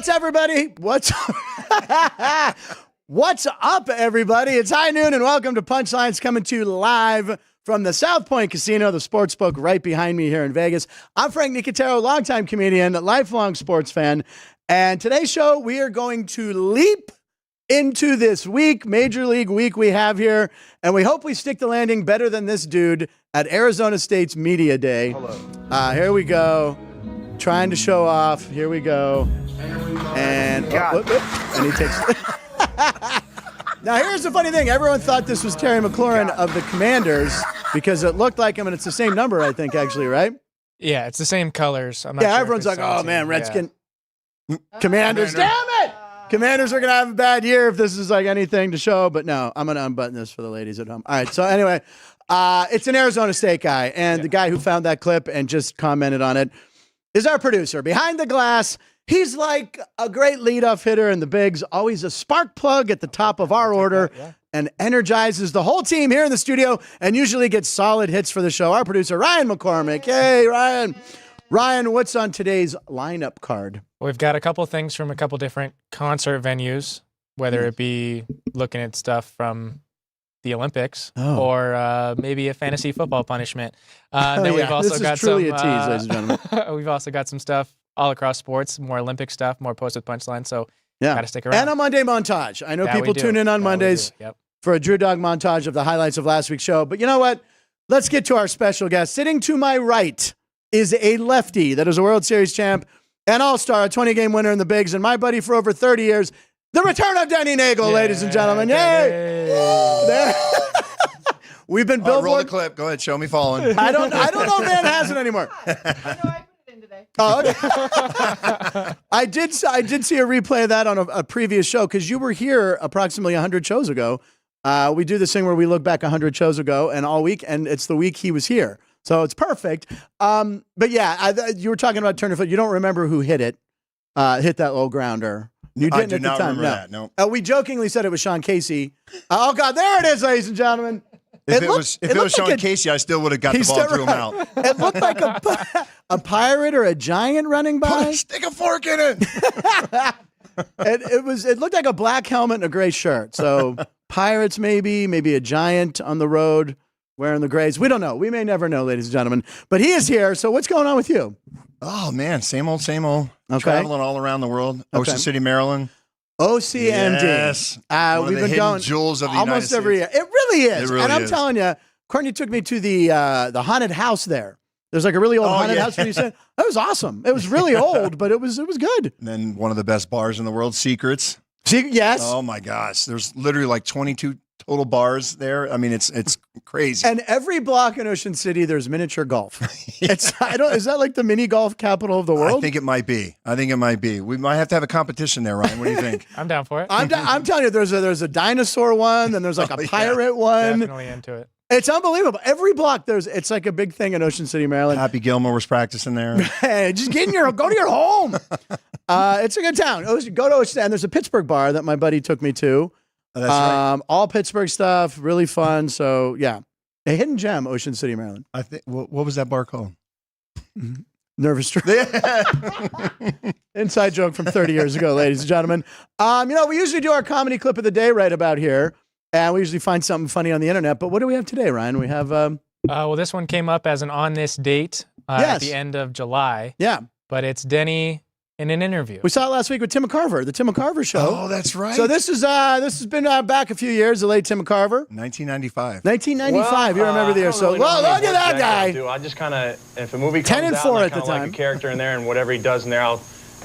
What's everybody? What's up, everybody? It's high noon, and welcome to Punchlines, coming to you live from the South Point Casino, the sports book right behind me here in Vegas. I'm Frank Nicotero, longtime comedian, lifelong sports fan, and today's show, we are going to leap into this week, Major League Week we have here, and we hope we stick the landing better than this dude at Arizona State's Media Day. Here we go. Trying to show off. Here we go. And he takes. Now, here's the funny thing. Everyone thought this was Terry McLaurin of the Commanders because it looked like him, and it's the same number, I think, actually, right? Yeah, it's the same colors. I'm not sure everyone's like, oh, man, Redskin. Yeah. Commanders. Damn it! Commanders are going to have a bad year if this is like anything to show, but no, I'm going to unbutton this for the ladies at home. All right, so anyway, it's an Arizona State guy, and the guy who found that clip and just commented on it is our producer. Behind the glass, he's like a great leadoff hitter in the bigs, always a spark plug at the top of our order, and energizes the whole team here in the studio, and usually gets solid hits for the show. Our producer, Ryan McCormick. Hey, Ryan. Ryan, what's on today's lineup card? We've got a couple things from a couple different concert venues, whether it be looking at stuff from the Olympics or maybe a fantasy football punishment. Then we've also got some. This is truly a tease, ladies and gentlemen. We've also got some stuff all across sports, more Olympic stuff, more post with punchline. So gotta stick around. And a Monday montage. I know people tune in on Mondays for a Drew Dog montage of the highlights of last week's show. But you know what? Let's get to our special guest. Sitting to my right is a lefty that is a World Series champ, an all-star, a 20-game winner in the bigs, and my buddy for over 30 years. The return of Denny Neagle, ladies and gentlemen. Yay! We've been billboard. Roll the clip. Go ahead. Show me falling. I don't know if Van has it anymore. I know I put it in today. Oh, okay. I did see a replay of that on a previous show because you were here approximately 100 shows ago. We do this thing where we look back 100 shows ago and all week, and it's the week he was here. So it's perfect. But yeah, you were talking about turning foot. You don't remember who hit it, hit that low grounder. You didn't at the time. Remember that. No. We jokingly said it was Sean Casey. Oh God, there it is, ladies and gentlemen. If it was Sean Casey, I still would have got the ball and threw him out. It looked like a pirate or a giant running by. Stick a fork in it. It looked like a black helmet and a gray shirt. So pirates, maybe a giant on the road wearing the grays. We don't know. We may never know, ladies and gentlemen. But he is here. So what's going on with you? Oh man, same old. Okay. Traveling all around the world. Ocean City, Maryland. OCMD. Yes. We've been going jewels of the almost United every year. States. It really is. It really and I'm is. telling you, Courtney took me to the haunted house there. There's like a really old haunted house. And you said that was awesome. It was really old, but it was good. And then one of the best bars in the world, Secrets. Yes. Oh my gosh, there's literally like 22 total bars there. I mean, it's crazy. And every block in Ocean City, there's miniature golf. Is that like the mini golf capital of the world? I think it might be. We might have to have a competition there, Ryan. What do you think? I'm down for it. I'm telling you, there's a dinosaur one, then there's like a pirate one. Definitely into it. It's unbelievable. Every block, it's like a big thing in Ocean City, Maryland. Happy Gilmore was practicing there. Hey, just go to your home. It's a good town. Go to Ocean, and there's a Pittsburgh bar that my buddy took me to. Oh, that's right. All Pittsburgh stuff, really fun. So yeah, a hidden gem, Ocean City, Maryland. I think. What was that bar called? Nervous Street. Inside joke from 30 years ago, ladies and gentlemen. We usually do our comedy clip of the day right about here, and we usually find something funny on the internet. But what do we have today, Ryan? We have. Well, this one came up as an on this date at the end of July. Yeah, but it's Denny in an interview. We saw it last week with Tim McCarver, the Tim McCarver show. Oh, that's right. So this has been back a few years, the late Tim McCarver. 1995. 1995, you remember the year. So look at that guy. I just kind of, if a movie comes out, and I kind of like a character in there and whatever he does in there,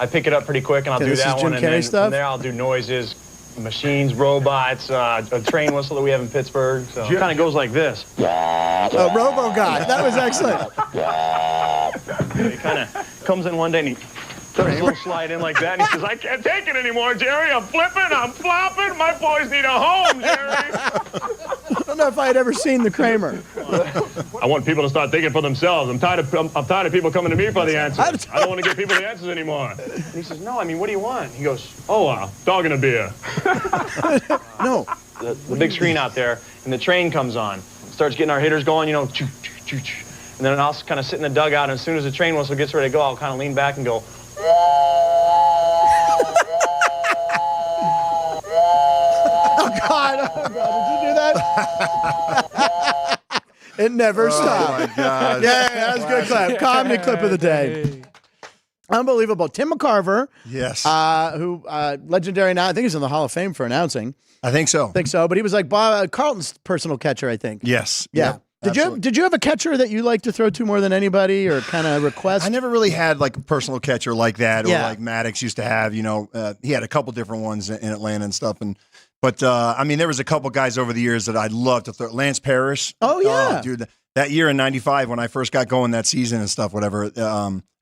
I pick it up pretty quick and I'll do that one. And then from there I'll do noises, machines, robots, a train whistle that we have in Pittsburgh. So it kind of goes like this. Oh, Robo God. That was excellent. He kind of comes in one day and he does a little slide in like that, and he says, I can't take it anymore, Jerry. I'm flipping, I'm flopping. My boys need a home, Jerry. I don't know if I had ever seen the Kramer. I want people to start thinking for themselves. I'm tired of people coming to me for the answers. I don't want to give people the answers anymore. And he says, no, I mean, what do you want? He goes, dog and a beer. No. The big screen out there, and the train comes on. Starts getting our hitters going, choo, choo, choo, choo. And then I'll kind of sit in the dugout, and as soon as the train whistle gets ready to go, I'll kind of lean back and go, God, did you do that? It never stopped. Oh, my God. Yeah, that was a good clip. Comedy clip of the day. Unbelievable. Tim McCarver. Yes. Who legendary now. I think he's in the Hall of Fame for announcing. I think so. But he was like Bob Carlton's personal catcher, I think. Yes. Yeah. Yep, Did you have a catcher that you like to throw to more than anybody, or kind of request? I never really had like a personal catcher like that, or Yeah. like Maddox used to have. You know, he had a couple different ones in Atlanta and stuff. But I mean, there was a couple guys over the years that I'd love to throw. Lance Parrish. Oh yeah, dude. That year in '95 when I first got going that season and stuff, whatever.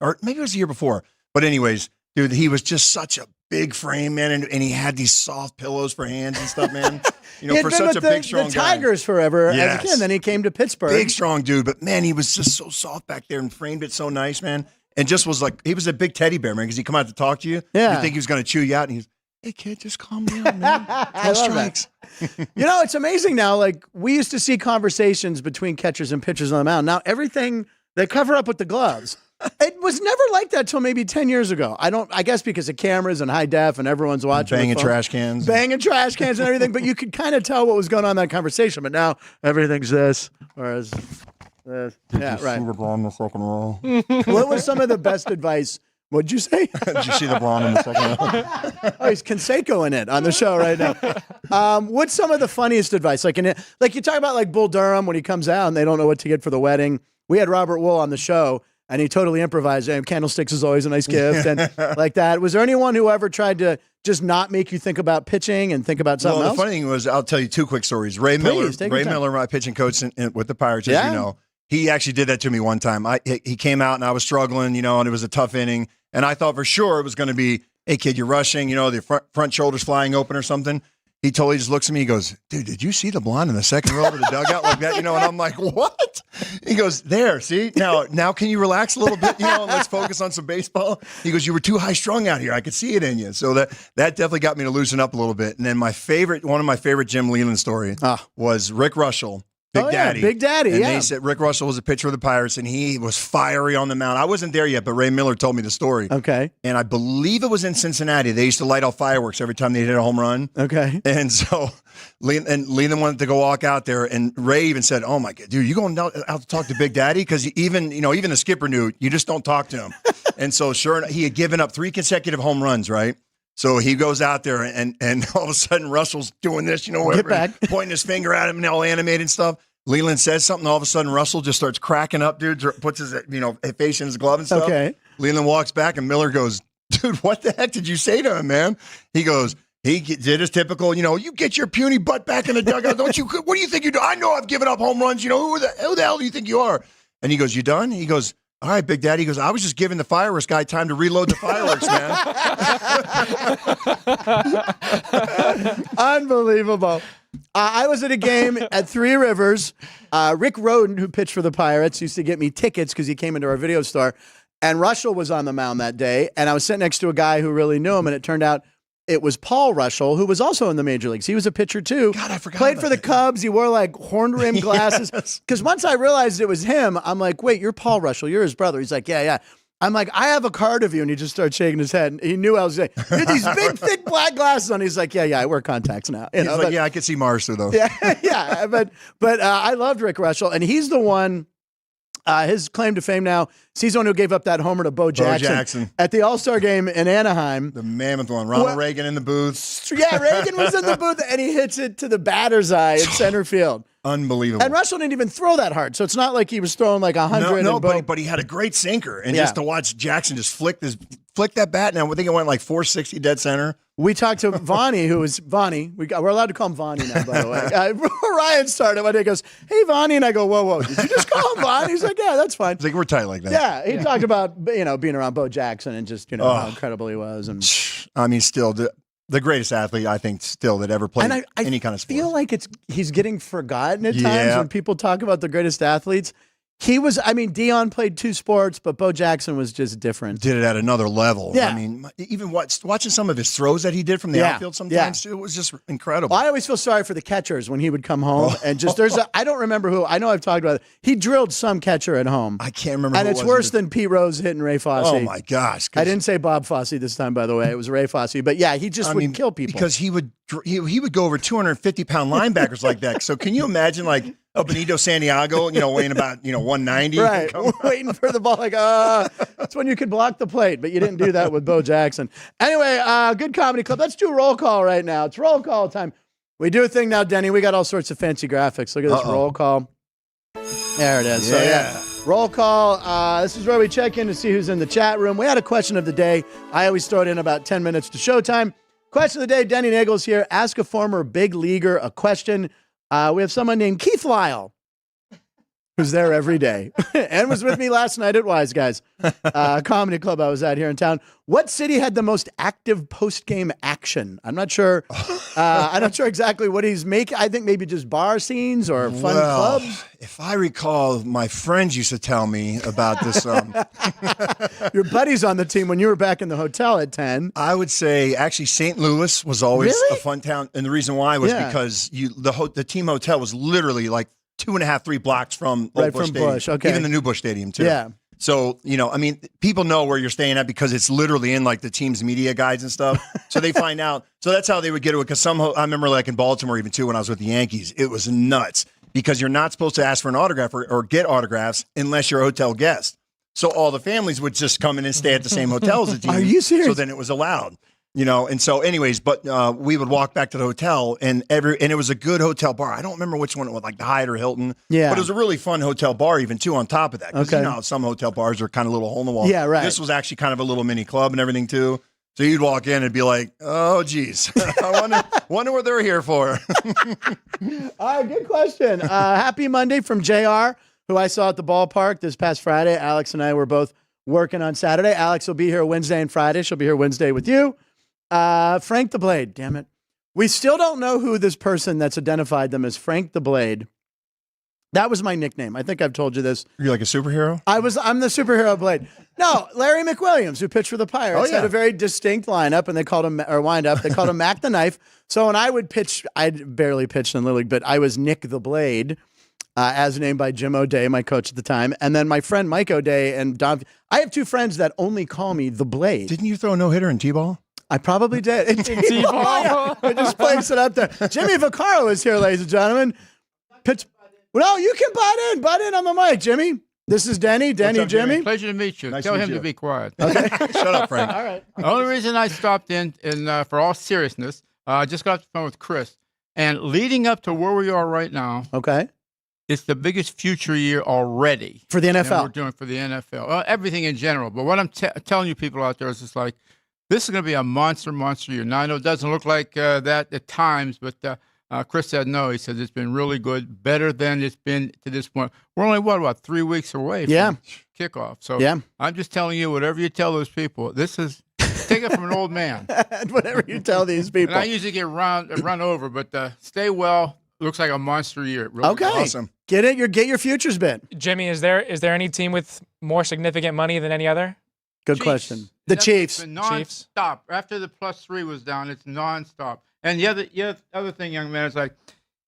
Or maybe it was the year before. But anyways, dude, he was just such a big frame, man, and he had these soft pillows for hands and stuff, man. You know, for such a big, strong guy. The Tigers forever Yes. as a kid. Then he came to Pittsburgh. Big, strong dude, but man, he was just so soft back there and framed it so nice, man. And just was like, he was a big teddy bear, man, because he'd come out to talk to you. Yeah. You think he was going to chew you out, and he's, hey, kid, just calm down, man. I love that. You know, it's amazing now. Like, we used to see conversations between catchers and pitchers on the mound. Now, everything, they cover up with the gloves. It was never like that till maybe 10 years ago. I guess because of cameras and high def and everyone's watching. Banging trash cans. Banging trash cans and everything. But you could kind of tell what was going on in that conversation. But now everything's this, whereas this. Yeah, right. See the blonde in the second row? What was some of the best advice? What'd you say? Did you see the blonde in the second row? Oh, he's Canseco in it on the show right now. What's some of the funniest advice? Like you talk about like Bull Durham when he comes out and they don't know what to get for the wedding. We had Robert Wool on the show and he totally improvised. Candlesticks is always a nice gift and like that. Was there anyone who ever tried to just not make you think about pitching and think about something else? The funny thing was, I'll tell you two quick stories. Ray Miller, my pitching coach with the Pirates, as you know, he actually did that to me one time. He came out and I was struggling, you know, and it was a tough inning. And I thought for sure it was going to be, hey, kid, you're rushing, you know, the front shoulders flying open or something. He totally just looks at me. He goes, dude, did you see the blonde in the second row of the dugout like that? You know, and I'm like, what? He goes, there, see? Now can you relax a little bit, you know, and let's focus on some baseball? He goes, you were too high strung out here. I could see it in you. So that definitely got me to loosen up a little bit. And then one of my favorite Jim Leland story was Rick Russell. Big Daddy. Big Daddy, and they said Rick Russell was a pitcher of the Pirates, and he was fiery on the mound. I wasn't there yet, but Ray Miller told me the story. Okay. And I believe it was in Cincinnati. They used to light off fireworks every time they hit a home run. Okay. And so Leland wanted to go walk out there, and Ray even said, oh, my God, dude, you going out to talk to Big Daddy? Because even the skipper knew you just don't talk to him. And so sure enough, he had given up 3 consecutive home runs, right? So he goes out there, and all of a sudden Russell's doing this, you know, pointing his finger at him and all animated and stuff. Leland says something. All of a sudden, Russell just starts cracking up, dude. Puts his, face in his glove and stuff. Okay. Leland walks back, and Miller goes, dude, what the heck did you say to him, man? He goes, he did his typical, you get your puny butt back in the dugout. Don't you? What do you think you do? I know I've given up home runs. You know, who the hell do you think you are? And he goes, you done? He goes, all right, Big Daddy. He goes, I was just giving the fireworks guy time to reload the fireworks, man. Unbelievable. I was at a game at Three Rivers. Rick Roden, who pitched for the Pirates, used to get me tickets because he came into our video store. And Russell was on the mound that day. And I was sitting next to a guy who really knew him. And it turned out it was Paul Russell, who was also in the major leagues. He was a pitcher too. God, I forgot. Played for the Cubs. He wore like horn-rimmed glasses. Because once I realized it was him, I'm like, wait, you're Paul Russell. You're his brother. He's like, yeah. I'm like, I have a card of you. And he just started shaking his head. And he knew I was saying, you had these big, thick black glasses on. He's like, yeah, I wear contacts now. He's like, I could see Mars through those. Yeah. But I loved Rick Russell. And he's the one, his claim to fame now, he's the one who gave up that homer to Bo Jackson. At the All-Star game in Anaheim. The mammoth one. Ronald Reagan in the booth. Yeah, Reagan was in the booth, and he hits it to the batter's eye in center field. Unbelievable. And Russell didn't even throw that hard, so it's not like he was throwing like 100. No, but he had a great sinker. And just to watch Jackson just flick that bat, and I think it went like 460 dead center. We talked to Vonnie, who is Vonnie. We're allowed to call him Vonnie now, by the way. Ryan started one day, goes, hey, Vonnie. And I go, whoa. Did you just call him Vonnie? He's like, yeah, that's fine. He's like, we're tight like that. Yeah, he talked about, being around Bo Jackson and just, how incredible he was. And I mean, still, the greatest athlete, I think, still that ever played any kind of sport. I feel like he's getting forgotten at times when people talk about the greatest athletes. Dion played 2 sports, but Bo Jackson was just different. Did it at another level. Yeah. I mean, even watching some of his throws that he did from the outfield sometimes, it was just incredible. Well, I always feel sorry for the catchers when he would come home and just, I don't remember who, I know I've talked about it. He drilled some catcher at home. I can't remember and who it's worse than Pete Rose hitting Ray Fosse. Oh, my gosh. I didn't say Bob Fosse this time, by the way. It was Ray Fosse. But yeah, he just would kill people. Because he would he would go over 250-pound linebackers like that. So can you imagine like a Benito Santiago, weighing about 190, right? Waiting for the ball, like that's when you could block the plate, but you didn't do that with Bo Jackson. Anyway, good comedy club. Let's do roll call right now. It's roll call time. We do a thing now, Denny. We got all sorts of fancy graphics. Look at this roll call. There it is. Yeah. So, roll call. This is where we check in to see who's in the chat room. We had a question of the day. I always throw it in about 10 minutes to showtime. Question of the day, Denny Neagle's here. Ask a former big leaguer a question. We have someone named Keith Lyle, who's there every day and was with me last night at Wise Guys, comedy club I was at here in town. What city had the most active post-game action? I'm not sure. I'm not sure exactly what he's making. I think maybe just bar scenes or fun clubs. If I recall, my friends used to tell me about this. Your buddies on the team when you were back in the hotel at 10. I would say actually St. Louis was always a fun town. And the reason why was because the team hotel was literally like 2.5, 3 blocks from Old Busch Stadium. Busch, okay. Even the new Busch Stadium too. Yeah. So, people know where you're staying at because it's literally in like the team's media guides and stuff. So they find out. So that's how they would get it. Because I remember like in Baltimore even too when I was with the Yankees, it was nuts because you're not supposed to ask for an autograph or get autographs unless you're a hotel guest. So all the families would just come in and stay at the same hotel as the team. Are you serious? So then it was allowed. And so anyways, but we would walk back to the hotel and it was a good hotel bar. I don't remember which one it was, like the Hyatt or Hilton. Yeah. But it was a really fun hotel bar even too on top of that. Because okay. you know how some hotel bars are kind of little hole in the wall. Yeah, right. This was actually kind of a little mini club and everything too. So you'd walk in and be like, oh, geez, I wonder what they're here for. All right, good question. Happy Monday from JR, who I saw at the ballpark this past Friday. Alex and I were both working on Saturday. Alex will be here Wednesday and Friday. She'll be here Wednesday with you. Frank the Blade, damn it. We still don't know who this person that's identified them as Frank the Blade. That was my nickname. I think I've told you this. You're like a superhero? I'm the superhero Blade. No, Larry McWilliams, who pitched for the Pirates, had a very distinct lineup, and they called him, or wind-up, they called him Mac the Knife. So when I would pitch, I barely pitched in Little League, but I was Nick the Blade, as named by Jim O'Day, my coach at the time. And then my friend Mike O'Day and Don. I have 2 friends that only call me the Blade. Didn't you throw a no-hitter in T-ball? I probably did. T-ball. I just placed it up there. Jimmy Vaccaro is here, ladies and gentlemen. No, you can butt in on the mic, Jimmy. This is Denny. Denny, up, Jimmy. Pleasure to meet you. Nice Tell to meet him you. to be quiet. Okay. Shut up, Frank. All right. The only reason I stopped in for all seriousness, I just got off the phone with Chris. And leading up to where we are right now, Okay. it's the biggest future year already. For the that NFL. we're doing for the NFL. Well, everything in general. But what I'm telling you people out there is just like, this is going to be a monster year. Now, I know it doesn't look like that at times, but Chris said no. He said it's been really good, better than it's been to this point. We're only, about 3 weeks away from kickoff. So I'm just telling you, whatever you tell those people, this is, take it from an old man. Whatever you tell these people. And I usually get run over, but stay well. Looks like a monster year. It really Okay. Awesome. Get your futures bid. Jimmy, is there any team with more significant money than any other? Good Chiefs. question. The Chiefs. It's non-stop. After the +3 was down, it's non-stop. And the other thing, young man, is like,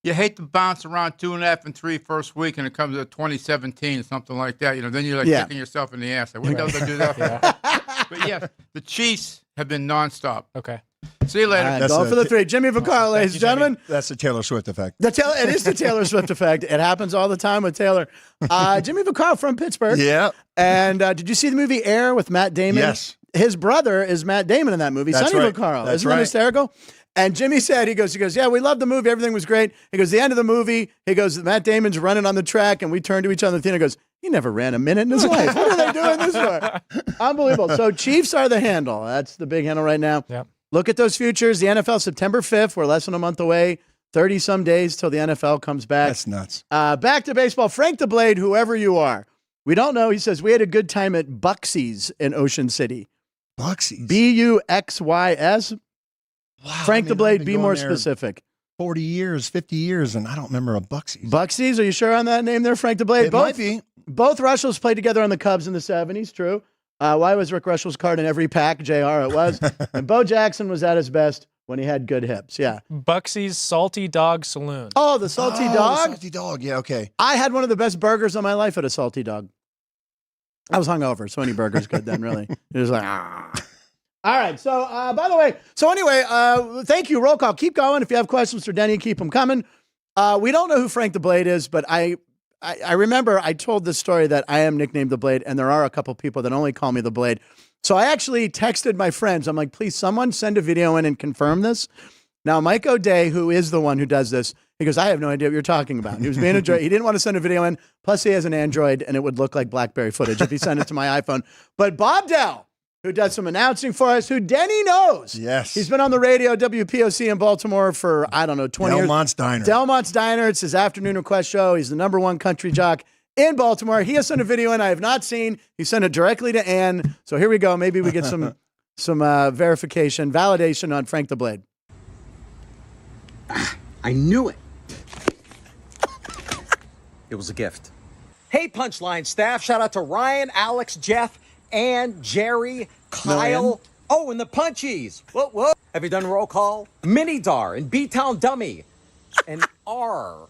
you hate to bounce around 2.5 and 3 first week, and it comes to 2017, something like that. Then you're like kicking yourself in the ass. Like, what the hell did I do that for? But yes, the Chiefs have been nonstop. Okay. See you later. All right, go for the 3. Jimmy Vaccaro, ladies and gentlemen. That's the Taylor Swift effect. It is the Taylor Swift effect. It happens all the time with Taylor. Jimmy Vaccaro from Pittsburgh. Yeah. And did you see the movie Air with Matt Damon? Yes. His brother is Matt Damon in that movie. That's Sonny right. Vaccaro. That's Isn't right. that hysterical? And Jimmy said, he goes, yeah, we loved the movie. Everything was great. He goes, the end of the movie, he goes, Matt Damon's running on the track, and we turned to each other in the theater and goes, he never ran a minute in his life. What are they doing this for? Unbelievable. So Chiefs are the handle. That's the big handle right now. Yep. Look at those futures. The NFL, September 5th. We're less than a month away. 30-some days till the NFL comes back. That's nuts. Back to baseball. Frank the Blade, whoever you are. We don't know. He says, we had a good time at Buxy's in Ocean City. Buxy's. Buxys. Wow, Frank the Blade, I've been be going more there specific. 40 years, 50 years, and I don't remember a Buxy's. Buxy's, are you sure on that name there, Frank the Blade? It might be. Both Rushells played together on the Cubs in the 70s, true. Why was Rick Russell's card in every pack? JR, it was. And Bo Jackson was at his best when he had good hips, yeah. Buxy's Salty Dog Saloon. Oh, the Salty Dog? The Salty Dog, yeah, okay. I had one of the best burgers of my life at a Salty Dog. I was hungover, so any burger's good then, really. It was like, All right. So, by the way, thank you. Roll call. Keep going. If you have questions for Denny, keep them coming. We don't know who Frank the Blade is, but I remember I told this story that I am nicknamed the Blade, and there are a couple people that only call me the Blade. So I actually texted my friends. I'm like, please, someone send a video in and confirm this. Now, Mike O'Day, who is the one who does this, he goes, I have no idea what you're talking about. He was being a joy. He didn't want to send a video in. Plus, he has an Android, and it would look like BlackBerry footage if he sent it to my iPhone. But Bob Dell, who does some announcing for us, who Denny knows. Yes. He's been on the radio, WPOC in Baltimore for, 20 years. Delmont's Diner. Delmont's Diner. It's his afternoon request show. He's the #1 country jock in Baltimore. He has sent a video in I have not seen. He sent it directly to Ann. So here we go. Maybe we get some validation on Frank the Blade. I knew it. It was a gift. Hey, Punchline staff. Shout out to Ryan, Alex, Jeff, and Jerry, Kyle. Oh, and the Punchies. Whoa. Have you done roll call? Minidar and B-Town Dummy and R.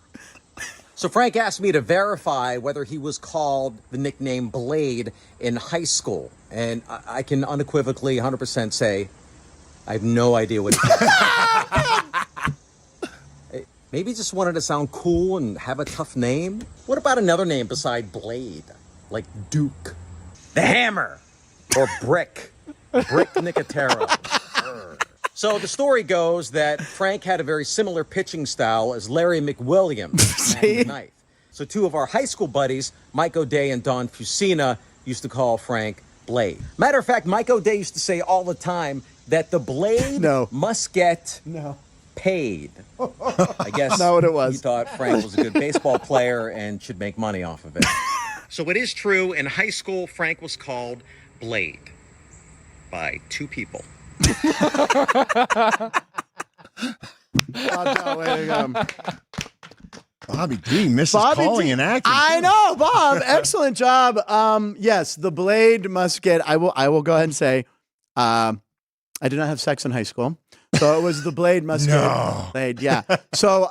So Frank asked me to verify whether he was called the nickname Blade in high school. And I can unequivocally 100% say I have no idea what he called. Maybe he just wanted to sound cool and have a tough name. What about another name beside Blade? Like Duke, the Hammer, or Brick Nicotero. So the story goes that Frank had a very similar pitching style as Larry McWilliams. See? So two of our high school buddies, Mike O'Day and Don Fusina, used to call Frank Blade. Matter of fact, Mike O'Day used to say all the time that the Blade must get paid. I guess not what it was. He thought Frank was a good baseball player and should make money off of it. So it is true, in high school, Frank was called Blade by two people. Bobby D misses calling and acting. I know, Bob. Excellent job. Yes, the Blade must get. I will go ahead and say, I did not have sex in high school. So it was the Blade must get Blade. Yeah. So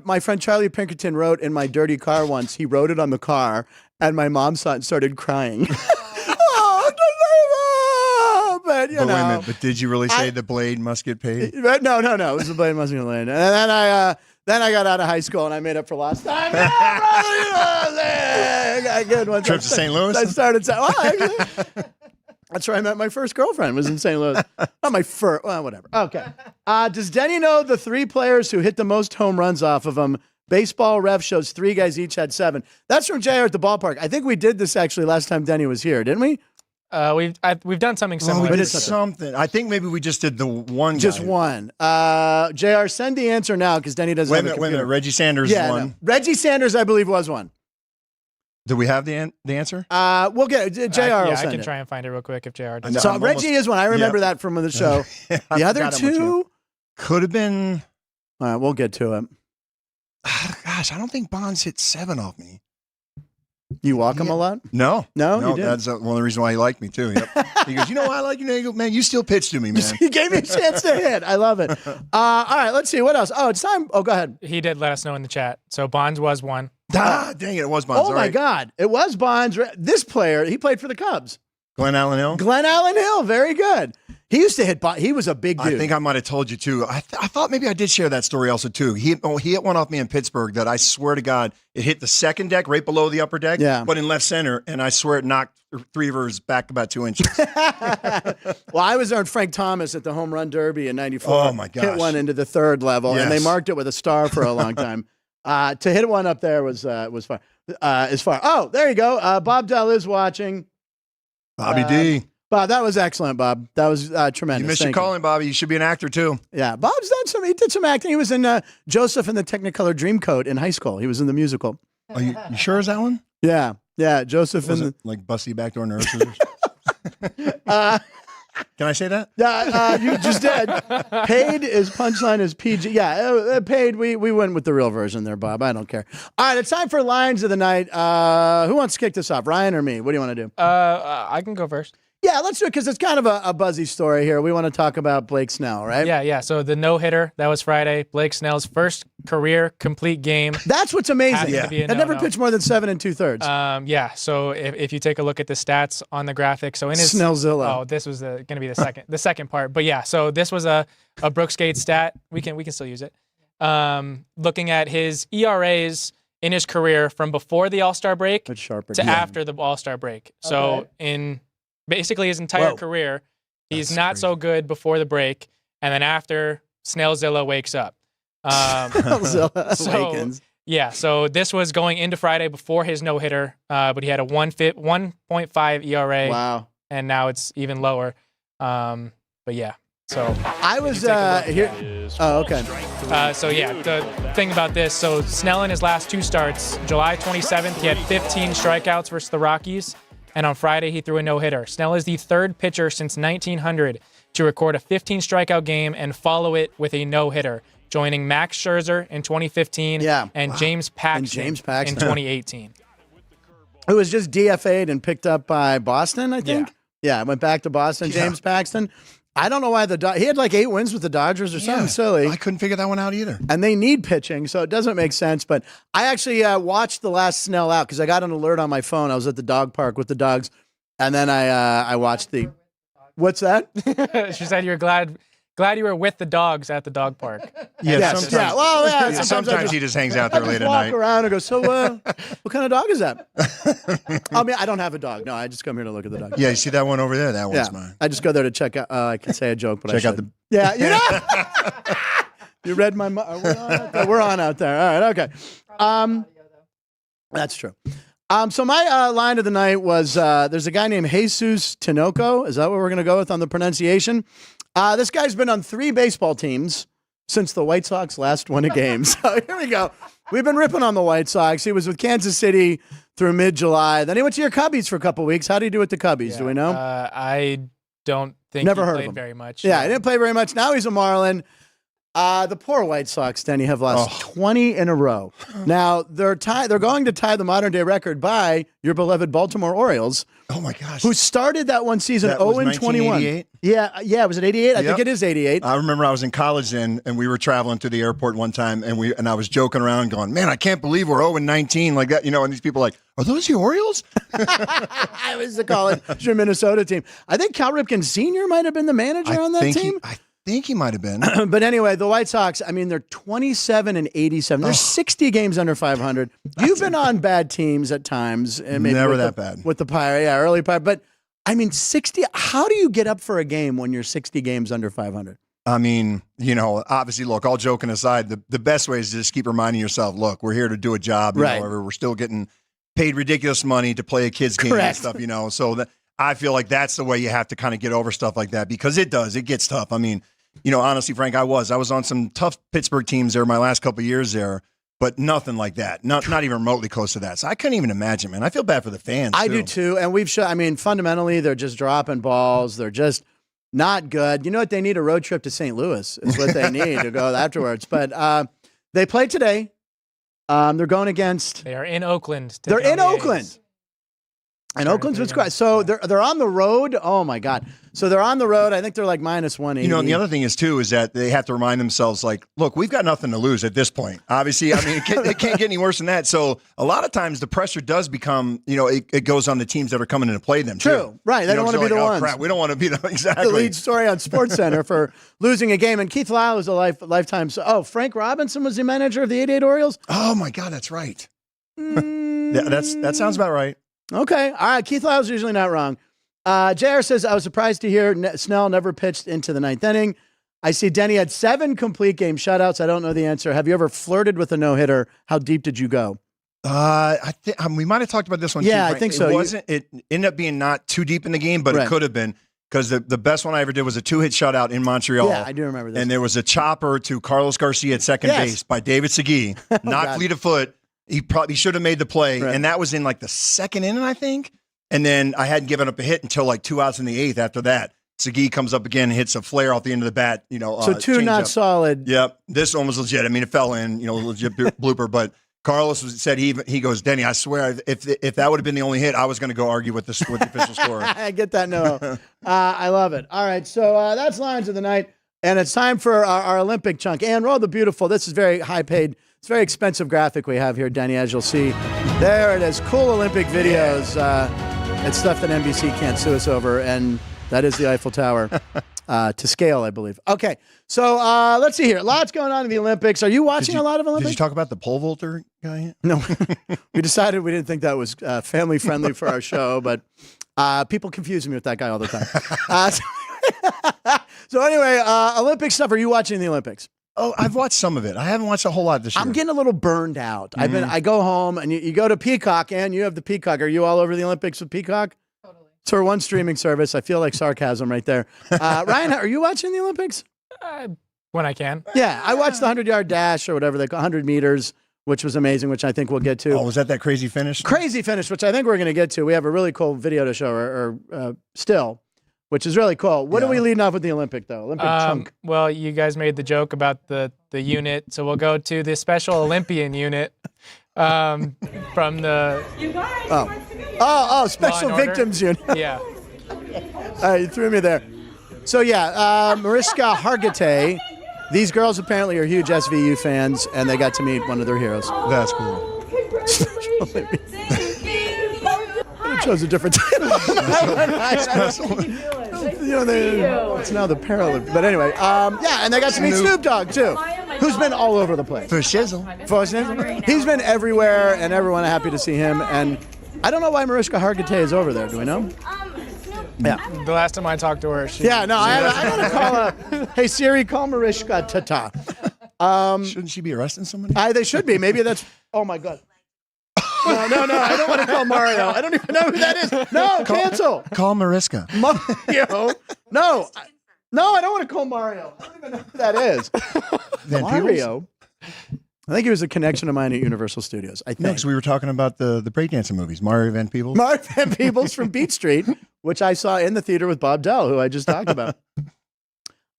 my friend Charlie Pinkerton wrote in my dirty car once. He wrote it on the car, and my mom saw it and started crying. But wait a minute, but did you really say the Blade must get paid? No. It was the Blade must get paid. And then I got out of high school and I made up for lost time. Yeah, brother, trip to St. Louis? I started saying, that's where I met my first girlfriend, was in St. Louis. Not my first, whatever. Okay. Does Denny know the 3 players who hit the most home runs off of him? Baseball ref shows 3 guys each had 7. That's from JR at the ballpark. I think we did this actually last time Denny was here, didn't we? We've done something similar. We did something. I think maybe we just did the one. Just one. JR, send the answer now because Denny doesn't have a computer. Wait a minute. Reggie Sanders won. No. Reggie Sanders, I believe, was one. Do we have the answer? We'll get it. JR will send I can it. try and find it real quick if JR does. So Reggie is one. I remember that from the show. The other 2 could have been. All right, we'll get to it. Gosh, I don't think Bonds hit 7 off me. You walk him a lot? No, you did. That's one of the reasons why he liked me too. Yep. He goes, why I like you, Neagle? Man, you still pitch to me, man. He gave me a chance to hit. I love it. All right, let's see what else. Oh, it's time. Oh, go ahead. He did let us know in the chat. So Bonds was one. Dang it was Bonds. Oh my God, it was Bonds. This player, he played for the Cubs. Glenn Allen Hill. Very good. He used to hit. He was a big dude. I think I might have told you too. I thought maybe I did share that story also too. He hit one off me in Pittsburgh that I swear to God it hit the second deck right below the upper deck, but in left center, and I swear it knocked 3 of his back about 2 inches. Well, I was there with Frank Thomas at the Home Run Derby in '94. Oh my gosh! Hit one into the 3rd level, and they marked it with a star for a long time. To hit one up there was far. Oh, there you go. Bob Dell is watching. Bobby D. Bob, that was excellent, Bob. That was tremendous. You missed your calling, Bobby. You should be an actor, too. Yeah, Bob's done some. He did some acting. He was in Joseph and the Technicolor Dreamcoat in high school. He was in the musical. Are you sure is that one? Yeah. Joseph was it like Busty Backdoor Nurses? Can I say that? Yeah, you just did. Paid is punchline is PG. Yeah, paid. We went with the real version there, Bob. I don't care. All right, it's time for lines of the night. Who wants to kick this off, Ryan or me? What do you want to do? I can go first. Yeah, let's do it because it's kind of a buzzy story here. We want to talk about Blake Snell, right? Yeah. So the no-hitter, that was Friday. Blake Snell's first career complete game. That's what's amazing. I never pitched more than 7 2/3. Yeah. So if you take a look at the stats on the graphic, so in his Snellzilla. Oh, this was going to be the second part. But yeah, so this was a Brooks Gate stat. We can still use it. Looking at his ERAs in his career from before the All-Star break to after the All-Star break. So in basically his entire career, he's not so good before the break, and then after, Snellzilla wakes up. Snellzilla awakens. Yeah, so this was going into Friday before his no-hitter, but he had a 1.5 ERA. Wow. And now it's even lower. But yeah, so I was here. Oh, okay. So yeah, the thing about this, so Snell in his last 2 starts, July 27th, he had 15 strikeouts versus the Rockies. And on Friday, he threw a no-hitter. Snell is the 3rd pitcher since 1900 to record a 15 strikeout game and follow it with a no-hitter, joining Max Scherzer in 2015 and James Paxton in 2018. It was just DFA'd and picked up by Boston, I think. Yeah, went back to Boston, James Paxton. I don't know why he had like 8 wins with the Dodgers or something silly. I couldn't figure that one out either. And they need pitching, so it doesn't make sense. But I actually watched the last Snell out because I got an alert on my phone. I was at the dog park with the dogs, and then I watched the. What's that? She said you're glad you were with the dogs at the dog park. Sometimes he just hangs out there late at night. Walk around and go, so what kind of dog is that? I mean, I don't have a dog. No, I just come here to look at the dog. Yeah, you see that one over there? That one's mine. I just go there to check out. I can say a joke, but check out the. You read my. We're on out there. All right. Okay. That's true. So my line of the night was there's a guy named Jesus Tinoco. Is that what we're going to go with on the pronunciation? This guy's been on 3 baseball teams since the White Sox last won a game. So here we go. We've been ripping on the White Sox. He was with Kansas City through mid-July. Then he went to your Cubbies for a couple weeks. How did he do with the Cubbies? Do we know? I don't think Never he heard played of him. very much. Yeah, he didn't play very much. Now he's a Marlin. The poor White Sox, Denny, have lost 20 in a row. Now, they're going to tie the modern-day record by your beloved Baltimore Orioles. Oh, my gosh. Who started that one season 0-21. Yeah, was it 88? I think it is 88. I remember I was in college then, and we were traveling to the airport one time, and I was joking around going, man, I can't believe we're 0-19 like that. And these people are like, are those the Orioles? I was the college, your Minnesota team. I think Cal Ripken Sr. might have been the manager on that team. I think he might have been. But anyway, the White Sox, I mean, they're 27-87. They're 60 games under 500. You've been on bad teams at times. And maybe never that bad. With the Pirate, early Pirate. But, I mean, 60, how do you get up for a game when you're 60 games under 500? I mean, obviously, look, all joking aside, the best way is to just keep reminding yourself, look, we're here to do a job. We're still getting paid ridiculous money to play a kid's game and stuff, So that I feel like that's the way you have to kind of get over stuff like that because it gets tough. I mean, honestly, Frank, I was on some tough Pittsburgh teams there my last couple of years there, but nothing like that. Not even remotely close to that. So I couldn't even imagine, man. I feel bad for the fans. I do too. And fundamentally, they're just dropping balls. They're just not good. You know what? They need a road trip to St. Louis is what they need to go afterwards. But they play today. They're going against. They are in Oakland. They're in Oakland. And Oakland's what's great. So they're on the road. Oh my God. So they're on the road. I think they're like minus 180. And the other thing is too is that they have to remind themselves like, look, we've got nothing to lose at this point. Obviously, I mean, it can't get any worse than that. So a lot of times the pressure does become, it goes on the teams that are coming in to play them. True. Too. Right. They don't want to be the ones. Crap. We don't want to be exactly the lead story on SportsCenter for losing a game. And Keith Lyle is a lifetime. Frank Robinson was the manager of the 88 Orioles. Oh my God, that's right. That sounds about right. Okay. All right. Keith Lyle's usually not wrong. JR says, I was surprised to hear Snell never pitched into the 9th inning. I see Denny had 7 complete game shutouts. I don't know the answer. Have you ever flirted with a no-hitter? How deep did you go? I think we might have talked about this one. Yeah, too, I think so. It ended up being not too deep in the game, but it could have been because the best one I ever did was a 2-hit shutout in Montreal. Yeah, I do remember this. And there was a chopper to Carlos Garcia at second base by David Segui, not fleet of foot. He probably should have made the play, and that was in like the 2nd inning, I think. And then I hadn't given up a hit until like 2 outs in the 8th. After that, Segui comes up again and hits a flare off the end of the bat. So 2 not solid. Yep, this one was legit. I mean, it fell in, legit blooper. But Carlos said he goes, Denny, I swear, if that would have been the only hit, I was going to go argue with the official score. I get that. No, I love it. All right, so that's Lines of the Night, and it's time for our Olympic chunk. And roll the beautiful. This is very high paid. It's very expensive graphic we have here, Denny, as you'll see. There it is. Cool Olympic videos. It's stuff that NBC can't sue us over, and that is the Eiffel Tower to scale, I believe. Okay, so let's see here. Lots going on in the Olympics. Are you watching a lot of Olympics? Did you talk about the pole vaulter guy? No. We decided we didn't think that was family friendly for our show, but people confuse me with that guy all the time. So anyway, Olympic stuff. Are you watching the Olympics? Oh, I've watched some of it. I haven't watched a whole lot this year. I'm getting a little burned out. I go home and you go to Peacock, and you have the Peacock. Are you all over the Olympics with Peacock? Totally. It's our one streaming service. I feel like sarcasm right there. Ryan, are you watching the Olympics? When I can. Yeah, I watched the 100-yard dash or whatever they call 100 meters, which was amazing, which I think we'll get to. Oh, was that crazy finish? Crazy finish, which I think we're going to get to. We have a really cool video to show, or still, which is really cool. What are we leading off with the Olympic, though? Olympic chunk. Well, you guys made the joke about the unit, so we'll go to the Special Olympian unit from the... You guys Special Victims Unit. Yeah. You threw me there. So, Mariska Hargitay. These girls apparently are huge SVU fans, and they got to meet one of their heroes. That's cool. I chose a different title. It's now the Paralympics. But anyway, and they got to meet Snoop Dogg, too, who's been all over the place. For shizzle. He's been everywhere, and everyone happy to see him. And I don't know why Mariska Hargitay is over there. Do we know? Yeah. The last time I talked to her, I gotta call her. Hey Siri, call Mariska Tata. Shouldn't she be arresting somebody? They should be. Maybe that's. Oh my God. No. I don't want to call Mario. I don't even know who that is. No, cancel. Call Mariska. Mario. No, I don't want to call Mario. I don't even know who that is. Mario. I think he was a connection of mine at Universal Studios. I think. Next, we were talking about the breakdancing movies. Mario Van Peebles. Mario Van Peebles from Beat Street, which I saw in the theater with Bob Dell, who I just talked about.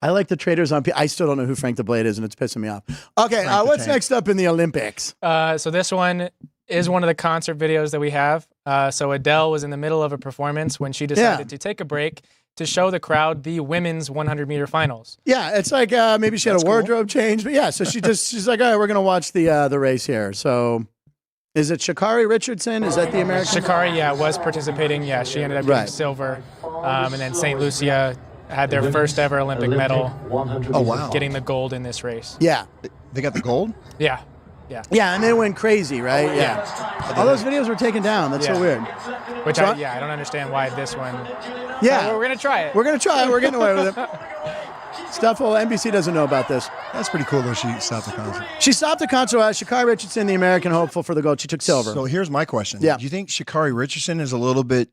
I like the Traders on. I still don't know who Frank the Blade is, and it's pissing me off. Okay, what's next up in the Olympics? So this one is one of the concert videos that we have. So Adele was in the middle of a performance when she decided to take a break to show the crowd the women's 100-meter finals. Yeah, it's like maybe she had a wardrobe change, but yeah, so she's like, all right, we're gonna watch the race here. So, is it Sha'Carri Richardson? Is that the American? Sha'Carri, was participating. Yeah, she ended up getting silver, and then St. Lucia had their first ever Olympic medal. Oh wow! Getting the gold in this race. Yeah, they got the gold. Yeah, and they went crazy, right? Yeah. All those videos were taken down. That's so weird. Which I don't understand why this one. Yeah, we're gonna try it. We're getting away with it. Stuff NBC doesn't know about this. That's pretty cool, though. She stopped the concert. She stopped the concert. Sha'Carri Richardson, the American hopeful for the gold. She took silver. So here's my question. Yeah. Do you think Sha'Carri Richardson is a little bit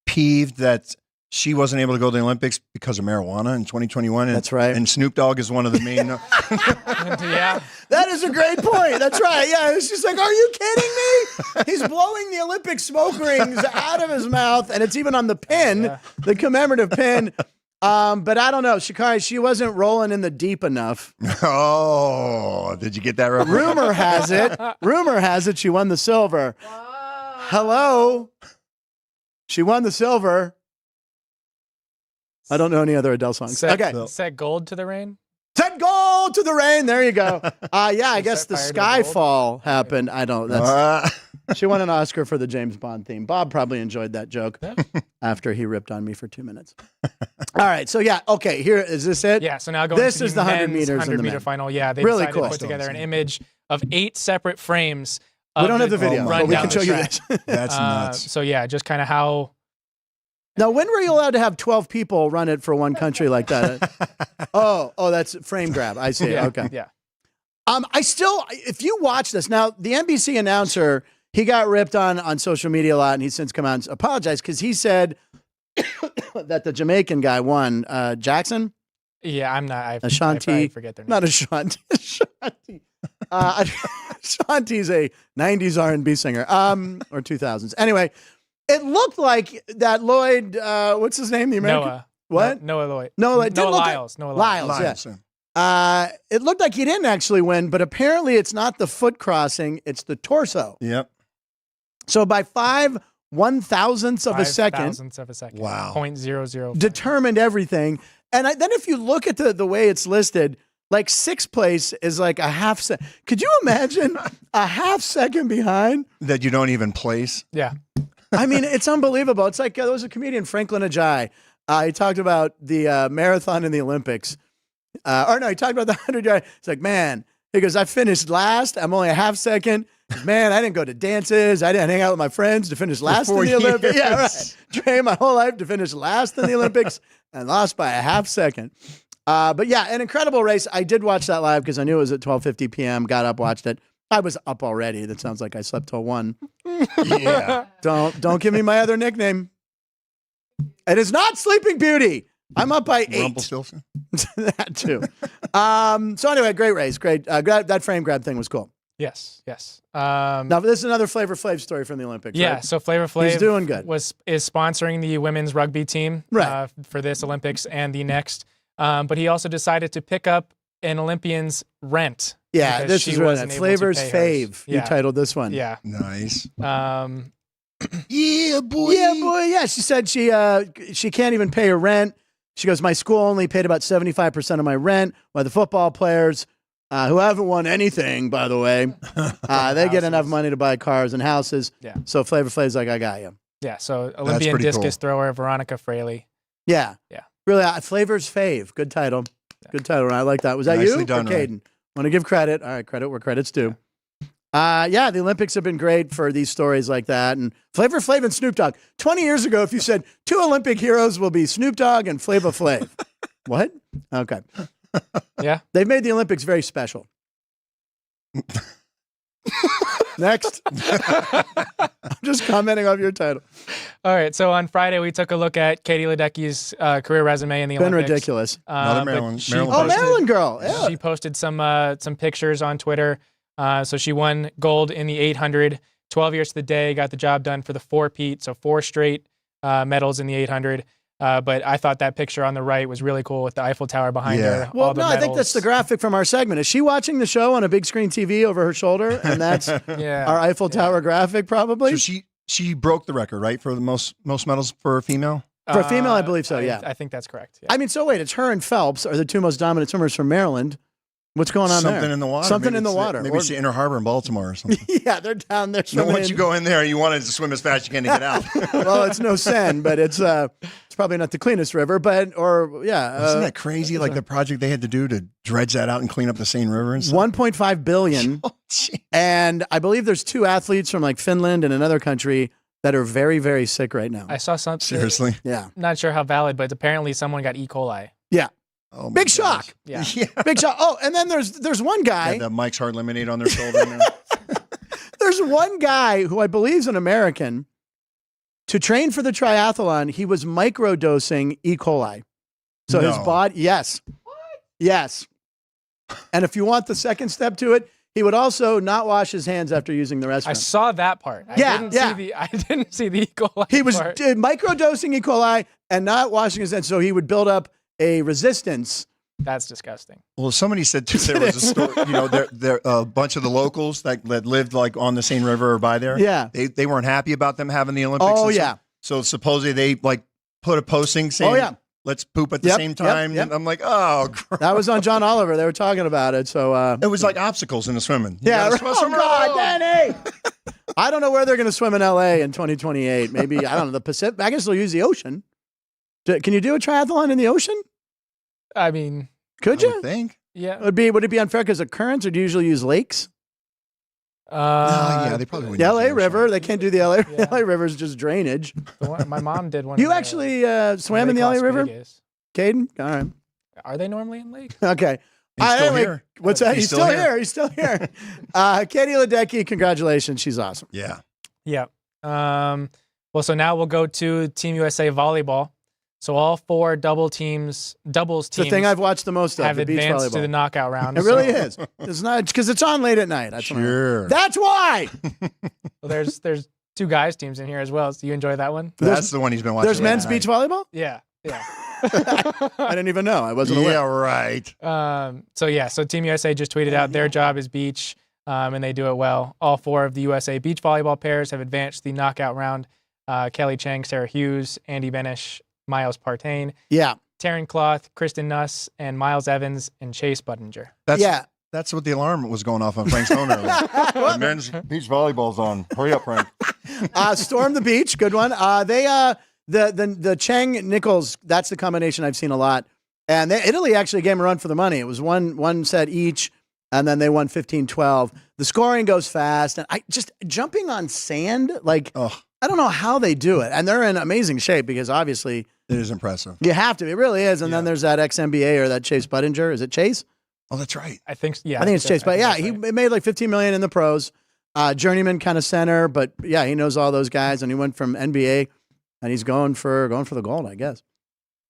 peeved that she wasn't able to go to the Olympics because of marijuana in 2021? That's right. And Snoop Dogg is one of the main. Yeah. That is a great point. That's right. Yeah. It's just like, are you kidding me? He's blowing the Olympic smoke rings out of his mouth, and it's even on the pin, the commemorative pin. But I don't know. Sha'Carri, she wasn't rolling in the deep enough. Oh, did you get that right? Rumor has it she won the silver. Whoa. Hello. She won the silver. I don't know any other Adele songs. Set gold to the rain. Set gold to the rain. There you go. I guess the Skyfall happened. I don't. She won an Oscar for the James Bond theme. Bob probably enjoyed that joke after he ripped on me for 2 minutes. All right. So okay. Here is this it? Yeah. So now going. This to is the 100 meters 100 meter final. Yeah. They really decided cool. to put together an image of 8 separate frames. We don't have the video, but we can show you this. That's nuts. So yeah, just kind of how. Now, when were you allowed to have 12 people run it for one country like that? Oh, that's frame grab. I see. Yeah, okay. Yeah. If you watch this now, the NBC announcer, he got ripped on social media a lot, and he's since come out and apologized because he said that the Jamaican guy won. Jackson. Yeah, I'm not. Ashanti. I forget their name. Not Ashanti. Ashanti. Ashanti's a 90s R&B singer, or 2000s. Anyway. It looked like that Lloyd, what's his name? The American? Noah. What? Noah Lloyd. Noah Lyles. Lyles, yeah. It looked like he didn't actually win, but apparently it's not the foot crossing, it's the torso. Yep. So by 5/1000ths of a second. 0.0000 of a second. Wow. 0.00. Determined everything. And then if you look at the way it's listed, like sixth place is like a half second. Could you imagine a half second behind? That you don't even place. Yeah. I mean, it's unbelievable. It's like there was a comedian, Franklin Ajay. He talked about the marathon in the Olympics. He talked about the 100-yard. It's like, man, he goes, I finished last. I'm only a half second. Man, I didn't go to dances. I didn't hang out with my friends to finish last in the Olympics. Yeah, right. Trained my whole life to finish last in the Olympics and lost by a half second. But yeah, an incredible race. I did watch that live because I knew it was at 12:50 p.m. Got up, watched it. I was up already. That sounds like I slept till 1. Yeah. Don't give me my other nickname. It is not Sleeping Beauty. I'm up by 8. Rumpelstiltskin? That too. So anyway, great race. Great. That frame grab thing was cool. Yes. Now this is another Flavor Flav story from the Olympics. Yeah. Right? So Flavor Flav He's doing good. is sponsoring the women's rugby team right. For this Olympics and the next. But he also decided to pick up an Olympian's rent. Yeah, this is really Flavor's Fave. You titled this one. Yeah. Nice. Yeah, boy. Yeah, she said she can't even pay her rent. She goes, my school only paid about 75% of my rent, while the football players, who haven't won anything, by the way, they get enough money to buy cars and houses. Yeah. So Flavor Flav's like, I got you. Yeah, so Olympian discus thrower Veronica Fraley. Yeah. Yeah. Really, Flavor's Fave. Good title. Yeah. Good title. I like that. Was that Nicely you done, or Caden? Want to give credit. All right, credit where credit's due. Yeah, the Olympics have been great for these stories like that. And Flavor Flav and Snoop Dogg. 20 years ago, if you said 2 Olympic heroes will be Snoop Dogg and Flavor Flav. What? Okay. Yeah. They've made the Olympics very special. Next. I'm just commenting off your title. All right. So on Friday, we took a look at Katie Ledecky's career resume in the Olympics. Been ridiculous. Another Maryland Maryland girl. Yeah. She posted some pictures on Twitter. So she won gold in the 800, 12 years to the day, got the job done for the 4-peat, so 4 straight medals in the 800. But I thought that picture on the right was really cool with the Eiffel Tower behind her. Well, no, I think that's the graphic from our segment. Is she watching the show on a big screen TV over her shoulder? And that's our Eiffel Tower graphic, probably? So she broke the record, right, for the most medals for a female? For a female, I believe so, yeah. I think that's correct. Yeah. I mean, so wait, it's her and Phelps are the 2 most dominant swimmers from Maryland. What's going on Something there? in the water. Something in the water. Maybe it's the Inner Harbor in Baltimore or something. Yeah, they're down there swimming. Once you go in there, you want to swim as fast as you can to get out. Well, it's no Seine, but it's probably not the cleanest river, but isn't that crazy? Like the project they had to do to dredge that out and clean up the Seine River and stuff? $1.5 billion. Oh, and I believe there's 2 athletes from like Finland and another country that are very, very sick right now. I saw something. Seriously? Yeah. Not sure how valid, but apparently someone got E. coli. Yeah. Oh, big shock. Yeah. Big shock. Oh, and then there's one guy. The Mike's Hard Lemonade on their shoulder now. There's one guy who I believe is an American. To train for the triathlon, he was microdosing E. coli. So his body, yes. What? Yes. And if you want the second step to it, he would also not wash his hands after using the restroom. I saw that part. I didn't see the E. coli He was part. microdosing E. coli and not washing his hands, so he would build up a resistance. That's disgusting. Well, somebody said too, there was a story, there a bunch of the locals that lived like on the Seine River or by there. Yeah. They weren't happy about them having the Olympics. Oh, yeah. So supposedly they like put a posting saying, let's poop at the same time. Yep. And I'm like, oh, gross. That was on John Oliver. They were talking about it. So it was like obstacles in the swimming. Yeah. Oh, God, Danny. I don't know where they're going to swim in L.A. in 2028. Maybe, I don't know, the Pacific. I guess they'll use the ocean. Can you do a triathlon in the ocean? I mean, could you? I think. Yeah. Would it be unfair because of currents, or do you usually use lakes? Yeah, they probably would. The LA River. They can't do the LA. Yeah. LA River is just drainage. My mom did one. You actually swam in the LA River, Caden? All right. Are they normally in lakes? Okay. He's still here. What's that? He's still here. He's still here. Katie Ledecky, congratulations. She's awesome. Yeah. Yeah. Well, so now we'll go to Team USA volleyball. So all 4 doubles teams. It's the thing I've watched the most of. Have the beach advanced volleyball. to the knockout round. It really is. It's not because it's on late at night. That's why. Well, there's 2 guys teams in here as well. So you enjoy that one? That's the one he's been watching. There's men's beach volleyball? Yeah. Yeah. I didn't even know. I wasn't aware. Yeah, right. So Team USA just tweeted out their job is beach, and they do it well. All 4 of the USA beach volleyball pairs have advanced the knockout round. Kelly Chang, Sarah Hughes, Andy Benish, Miles Partain. Yeah. Taryn Cloth, Kristen Nuss, and Miles Evans, and Chase Budinger. That's what the alarm was going off on Frank's phone earlier. The men's beach volleyball's on. Hurry up, Frank. Storm the Beach, good one. The Chang Nichols, that's the combination I've seen a lot. And Italy actually gave them a run for the money. It was one set each, and then they won 15-12. The scoring goes fast, and I just jumping on sand, like I don't know how they do it. And they're in amazing shape because obviously it is impressive. You have to. It really is. And then there's that ex-NBA or that Chase Budinger. Is it Chase? Oh, that's right. I think it's Chase. But yeah, he made like $15 million in the pros. Journeyman kind of center, but yeah, he knows all those guys, and he went from NBA, and he's going for the gold, I guess.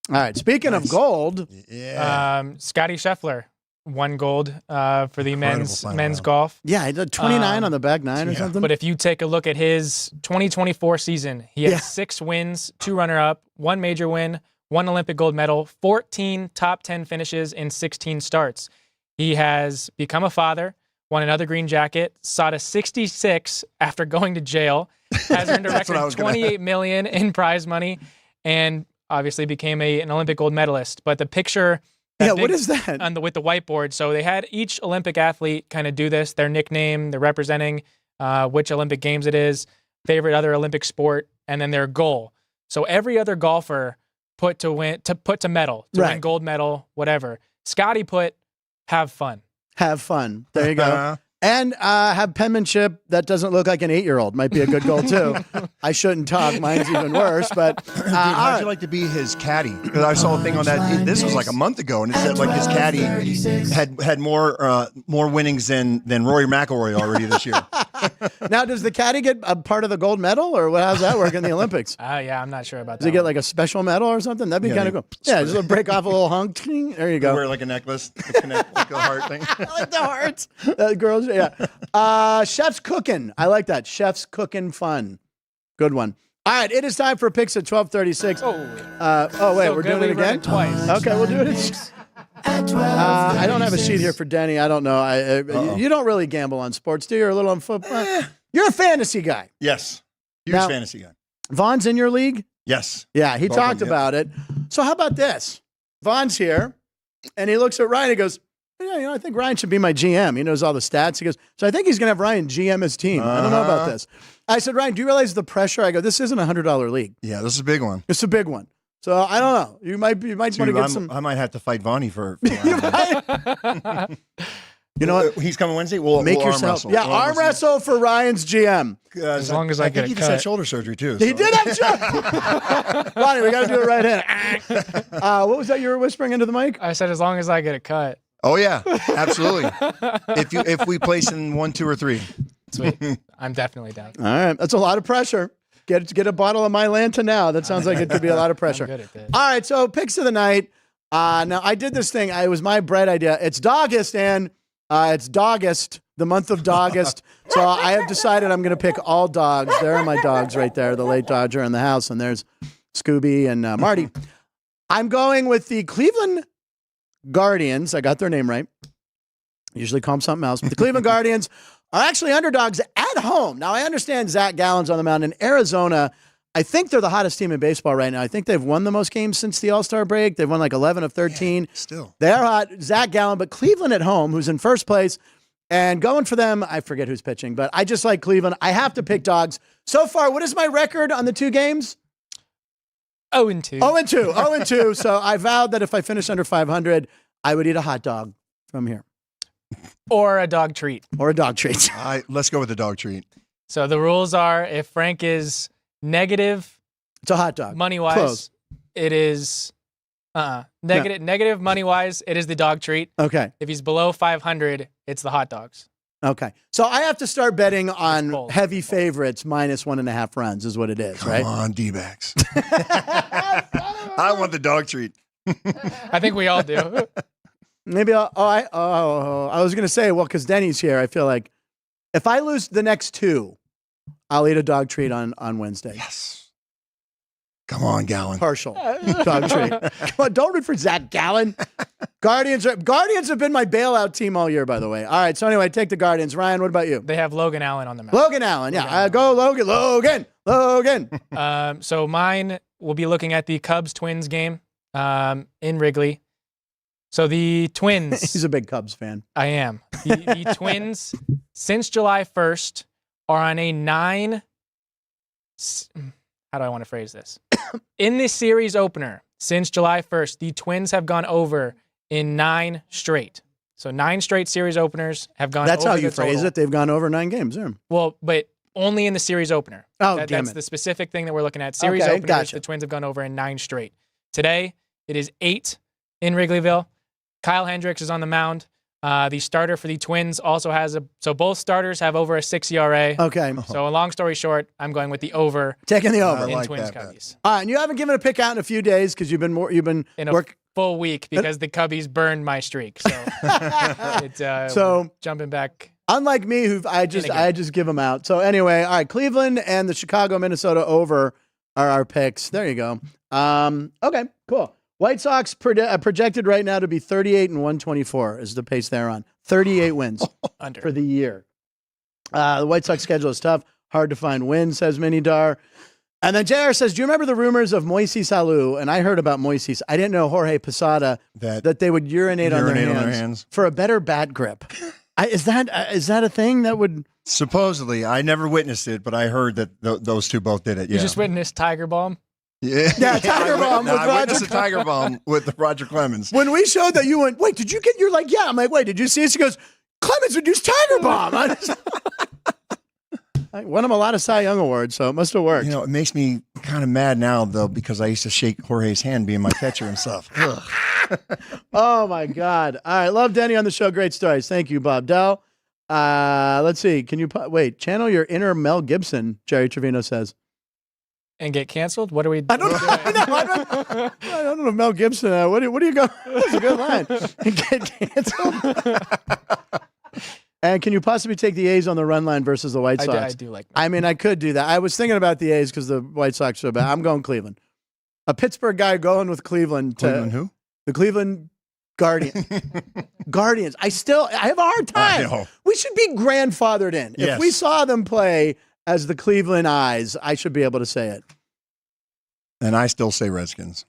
All right. Speaking of gold, Scotty Scheffler won gold for the men's golf. Yeah, he did 29 on the back nine or something. But if you take a look at his 2024 season, he had 6 wins, 2 runner-up, 1 major win, 1 Olympic gold medal, 14 top 10 finishes in 16 starts. He has become a father, won another green jacket, sought a 66 after going to jail, has earned a record $28 million in prize money, and obviously became an Olympic gold medalist. But the picture... what is that? With the whiteboard. So they had each Olympic athlete kind of do this, their nickname, they're representing which Olympic Games it is, favorite other Olympic sport, and then their goal. So every other golfer put to win gold medal, whatever. Scotty put have fun. Have fun. There you go. And have penmanship that doesn't look like an 8-year-old might be a good goal too. I shouldn't talk. Mine's even worse. But dude, how'd you like to be his caddy? Because I saw a thing on that. This was like a month ago, and it said like his caddy had more winnings than Rory McIlroy already this year. Now, does the caddy get a part of the gold medal, or how's that work in the Olympics? Yeah, I'm not sure about that. Does he get like a special medal or something? That'd be kind of cool. Yeah, just break off a little hunk. There you go. Wear like a necklace, like a heart thing. Like the hearts. Girls. Yeah. Chef's cooking. I like that. Chef's cooking fun. Good one. All right. It is time for picks at 12:36. Wait, we're doing it again? Twice. Okay, we'll do it. I don't have a sheet here for Denny. I don't know. You don't really gamble on sports, do you? Or a little on football? You're a fantasy guy. Yes. Huge fantasy guy. Vaughn's in your league? Yes. Yeah, he talked about it. So how about this? Vaughn's here, and he looks at Ryan and goes, I think Ryan should be my GM. He knows all the stats. He goes, so I think he's going to have Ryan GM his team. I don't know about this. I said, Ryan, do you realize the pressure? I go, this isn't a $100 league. Yeah, this is a big one. It's a big one. So I don't know. You might want to get some. I might have to fight Vonnie for You might. You know what? He's coming Wednesday. We'll yourself. Arm wrestle. Arm wrestle for Ryan's GM. As long as I get he just had shoulder surgery too. He did have shoulder. Ronnie, we got to do it right hand. What was that you were whispering into the mic? I said as long as I get a cut. Oh yeah, absolutely. if we place in 1, 2, or 3, sweet. I'm definitely down. All right, that's a lot of pressure. Get a bottle of my Lanta now. That sounds like it could be a lot of pressure. I'm good at this. All right, so picks of the night. Now I did this thing. It was my bread idea. It's Dogist, and it's Dogist, the month of Dogist. So I have decided I'm going to pick all dogs. There are my dogs right there. The late Dodger in the house, and there's Scooby and Marty. I'm going with the Cleveland Guardians. I got their name right. Usually call them something else. But the Cleveland Guardians are actually underdogs at home. Now, I understand Zach Gallen's on the mound in Arizona. I think they're the hottest team in baseball right now. I think they've won the most games since the All-Star break. They've won like 11 of 13. Yeah, still. They're hot. Zach Gallen, but Cleveland at home, who's in first place. And going for them, I forget who's pitching, but I just like Cleveland. I have to pick dogs. So far, what is my record on the 2 games? 0-2. 0-2. 0-2. So I vowed that if I finish under 500, I would eat a hot dog from here. Or a dog treat. Or a dog treat. Let's go with the dog treat. So the rules are if Frank is negative, it's a hot dog. Money-wise, Close. It is negative money-wise, it is the dog treat. Okay. If he's below 500, it's the hot dogs. Okay. So I have to start betting on heavy favorites minus 1.5 runs is what it is, right? Come on, D-backs. I want the dog treat. I think we all do. Maybe I was going to say, well, because Denny's here, I feel like if I lose the next 2, I'll eat a dog treat on Wednesday. Yes. Come on, Gallen. Partial. Dog treat. Come on, don't root for Zach Gallen. Guardians have been my bailout team all year, by the way. All right, so anyway, take the Guardians. Ryan, what about you? They have Logan Allen on the mound. Logan Allen, yeah. Go Logan. So mine will be looking at the Cubs-Twins game in Wrigley. So the Twins. He's a big Cubs fan. I am. The Twins, since July 1st, are on a 9. How do I want to phrase this? In this series opener, since July 1st, the Twins have gone over in 9 straight. So 9 straight series openers have gone over. That's how you phrase it. They've gone over 9 games. Yeah. Well, but only in the series opener. That's the specific thing that we're looking at. Series openers, gotcha. The Twins have gone over in 9 straight. Today, it is 8 in Wrigleyville. Kyle Hendricks is on the mound. The starter for the Twins also has so both starters have over a 6 ERA. Okay. So a long story short, I'm going with the over. Taking the over. In like Twins that, Cubbies. All right, and you haven't given a pick out in a few days because you've been in a full week because the Cubbies burned my streak. So it's jumping back. Unlike me, I just give them out. So anyway, all right, Cleveland and the Chicago Minnesota over are our picks. There you go. Okay, cool. White Sox projected right now to be 38 and 124 is the pace they're on. 38 wins for the year. The White Sox schedule is tough. Hard to find wins, says Minnie Dar. And then JR says, do you remember the rumors of Moises Alou? And I heard about Moises. I didn't know Jorge Posada that they would urinate on their hands for a better bat grip. Is that a thing that would... Supposedly. I never witnessed it, but I heard that those two both did it. You just witnessed Tiger Bomb? Yeah, Tiger Bomb with Roger. I witnessed a Tiger Bomb with Roger Clemens. When we showed that, you went, wait, did you get? You're like, yeah. I'm like, wait, did you see this? He goes, Clemens would use Tiger Bomb. I won him a lot of Cy Young awards, so it must have worked. You know, it makes me kind of mad now though because I used to shake Jorge's hand, being my catcher and stuff. Oh my God! All right, love Denny on the show. Great stories. Thank you, Bob Dell. Let's see. Can you channel your inner Mel Gibson? Jerry Trevino says. And get canceled? What are we? I don't know. I don't know. Mel Gibson. What do you go? That's a good line. Get canceled. And can you possibly take the A's on the run line versus the White Sox? I do like that. I mean, I could do that. I was thinking about the A's because the White Sox are so bad. I'm going Cleveland. A Pittsburgh guy going with Cleveland. Cleveland who? The Cleveland Guardians. Guardians. I have a hard time. We should be grandfathered in. Yes. If we saw them play as the Cleveland Eyes, I should be able to say it. And I still say Redskins.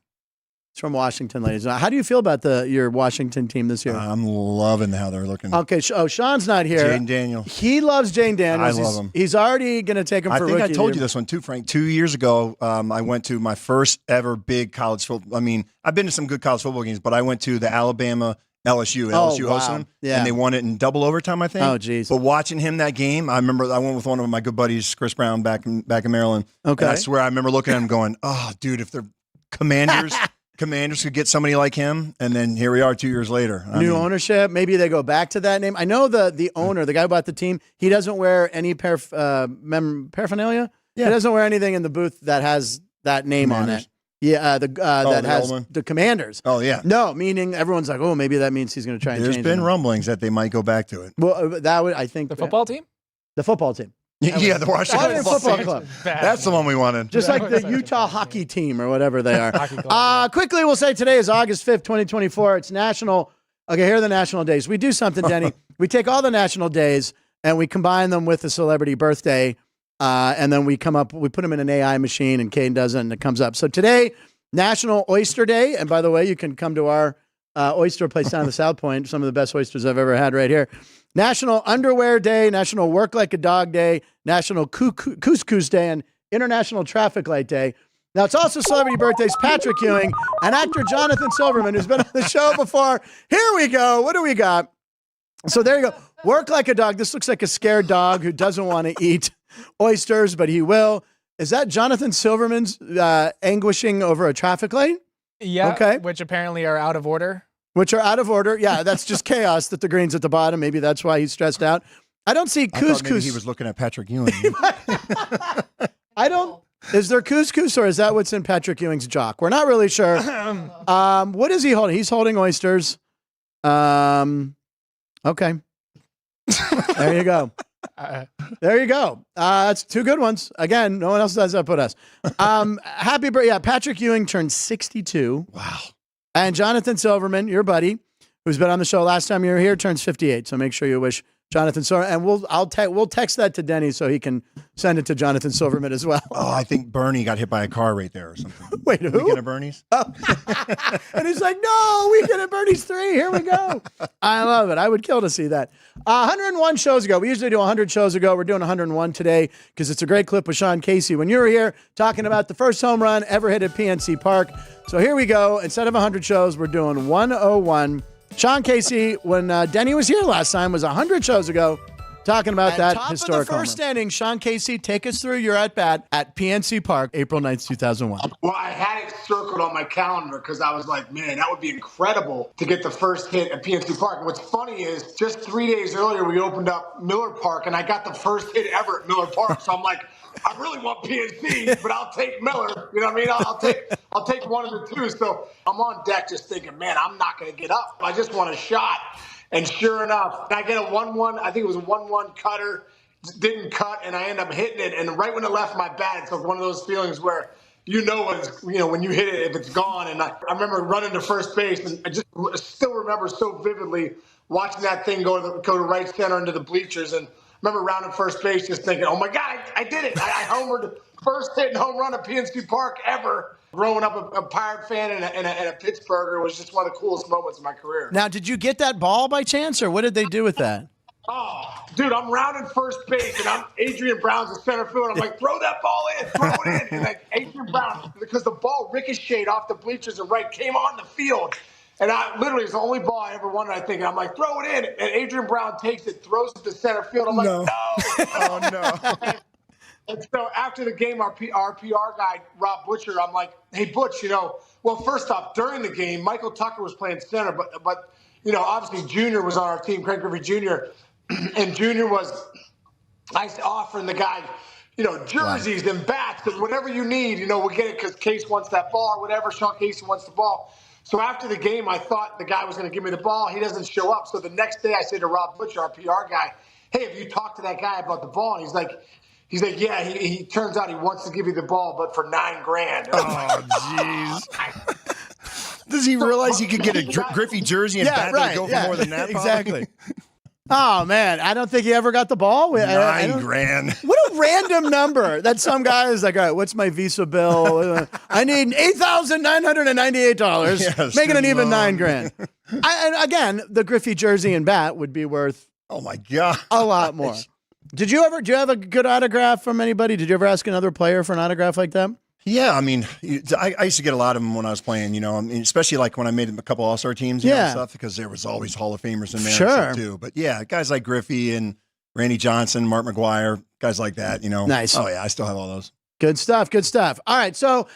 It's from Washington, ladies. How do you feel about your Washington team this year? I'm loving how they're looking. Okay. Sean's not here. Jane Daniels. He loves Jane Daniels. I love him. He's already going to take him for rookie. I think I told you this one too, Frank. 2 years ago, I went to my first ever big college football. I mean, I've been to some good college football games, but I went to the Alabama LSU hosted them, and they won it in double overtime, I think. Oh, geez. But watching him that game, I remember I went with one of my good buddies, Chris Brown, back in Maryland. Okay. And I swear I remember looking at him going, oh, dude, if they're Commanders could get somebody like him, and then here we are 2 years later. New ownership. Maybe they go back to that name. I know the owner, the guy who bought the team, he doesn't wear any paraphernalia. Yeah. He doesn't wear anything in the booth that has that name on it. Yeah, that has the Commanders. Oh, yeah. No, meaning everyone's like, oh, maybe that means he's going to try and change it. There's been rumblings that they might go back to it. Well, that would, I think. The football team? The football team. Yeah, the Washington Football Club. That's the one we wanted. Just like the Utah hockey team or whatever they are. Quickly, we'll say today is August 5th, 2024. It's national. Okay, here are the national days. We do something, Denny. We take all the national days and we combine them with a celebrity birthday. And then we put them in an AI machine and Kane does it and it comes up. So today, National Oyster Day. And by the way, you can come to our oyster place down in the South Point. Some of the best oysters I've ever had right here. National Underwear Day, National Work Like a Dog Day, National Couscous Day, and International Traffic Light Day. Now, it's also celebrity birthdays, Patrick Ewing and actor Jonathan Silverman, who's been on the show before. Here we go. What do we got? So there you go. Work Like a Dog. This looks like a scared dog who doesn't want to eat oysters, but he will. Is that Jonathan Silverman's anguishing over a traffic light? Yeah, okay. Which apparently are out of order. Which are out of order. Yeah, that's just chaos that the green's at the bottom. Maybe that's why he's stressed out. I don't see couscous. Maybe he was looking at Patrick Ewing. Is there couscous or is that what's in Patrick Ewing's jock? We're not really sure. What is he holding? He's holding oysters. Okay. There you go. There you go. That's two good ones. Again, no one else does that but us. Happy birthday. Yeah, Patrick Ewing turned 62. Wow. And Jonathan Silverman, your buddy, who's been on the show last time you were here, turns 58. So make sure you wish Jonathan Silverman. And we'll text that to Denny so he can send it to Jonathan Silverman as well. Oh, I think Bernie got hit by a car right there or something. Wait, who? Weekend at Bernie's? Oh. And he's like, no, Weekend at Bernie's 3. Here we go. I love it. I would kill to see that. 101 shows ago. We usually do 100 shows ago. We're doing 101 today because it's a great clip with Sean Casey when you were here talking about the first home run ever hit at PNC Park. So here we go. Instead of 100 shows, we're doing 101. Sean Casey, when Denny was here last time, was 100 shows ago, talking about that historic home run. First inning, Sean Casey, take us through your at-bat at PNC Park, April 9th, 2001. Well, I had it circled on my calendar because I was like, man, that would be incredible to get the first hit at PNC Park. And what's funny is just 3 days earlier, we opened up Miller Park, and I got the first hit ever at Miller Park. So I'm like, I really want PNC, but I'll take Miller. You know what I mean? I'll take one of the two. So I'm on deck just thinking, man, I'm not going to get up. I just want a shot. And sure enough, I get a 1-1. I think it was a 1-1 cutter. Didn't cut, and I end up hitting it. And right when it left my bat, it's like one of those feelings where when you hit it, if it's gone. And I remember running to first base, and I just still remember so vividly watching that thing go to right center into the bleachers. And I remember rounding first base just thinking, oh, my God, I did it. I homered first hit and home run at PNC Park ever. Growing up a Pirate fan and a Pittsburgher was just one of the coolest moments of my career. Now, did you get that ball by chance, or what did they do with that? Oh, dude, I'm rounding first base, and Adrian Brown's the center field. I'm like, throw that ball in, throw it in. And like Adrian Brown, because the ball ricocheted off the bleachers and came on the field. And it's the only ball I ever wanted, I think. And I'm like, throw it in. And Adrian Brown takes it, throws it to center field. I'm like, no. Oh, no. And so after the game, our PR guy, Rob Butcher, I'm like, hey, Butch, well, first off, during the game, Michael Tucker was playing center, but obviously Junior was on our team, Craig Griffey Jr., and Junior was offering the guy, jerseys and bats and whatever you need, we'll get it because Case wants that ball or whatever. Sean Casey wants the ball. So after the game, I thought the guy was going to give me the ball. He doesn't show up. So the next day I said to Rob Butcher, our PR guy, hey, have you talked to that guy about the ball? And he's like, yeah, he turns out he wants to give you the ball, but for $9,000. Oh, jeez. Does he realize he could get a Griffey jersey and bat that would go for more than that? Exactly. Oh, man. I don't think he ever got the ball. $9,000. What a random number that some guy is like, all right, what's my Visa bill? I need $8,998, yes, making an even $9,000. And again, the Griffey jersey and bat would be worth oh my God, a lot more. Do you have a good autograph from anybody? Did you ever ask another player for an autograph like that? Yeah, I mean, I used to get a lot of them when I was playing, especially like when I made a couple All-Star teams and stuff, because there was always Hall of Famers in there and stuff too. But yeah, guys like Griffey and Randy Johnson, Mark McGuire, guys like that, Nice. Oh yeah, I still have all those. Good stuff. Good stuff. All right, so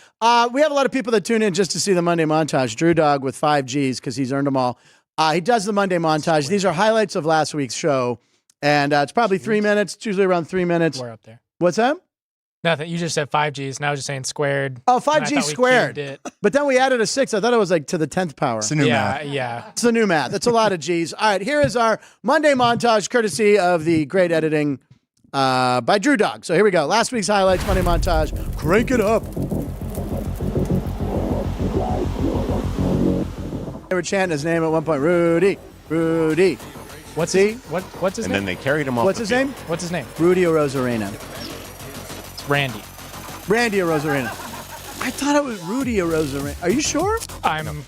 we have a lot of people that tune in just to see the Monday montage. Drew Dog with 5 Gs because he's earned them all. He does the Monday montage. These are highlights of last week's show, and it's probably 3 minutes. It's usually around 3 minutes. We're up there. What's that? Nothing. You just said 5 Gs. Now I was just saying squared. Oh, 5 Gs squared. But then we added a 6. I thought it was like to the 10th power. It's the new math. Yeah. It's the new math. It's a lot of Gs. All right, here is our Monday montage, courtesy of the great editing by Drew Dog. So here we go. Last week's highlights, Monday montage. Crank it up. They were chanting his name at one point. Rudy. What's his name? And then they carried him off. What's his name? What's his name? Rudy Orozarena. It's Randy. Randy Orozarena. I thought it was Rudy Orozarena. Are you sure?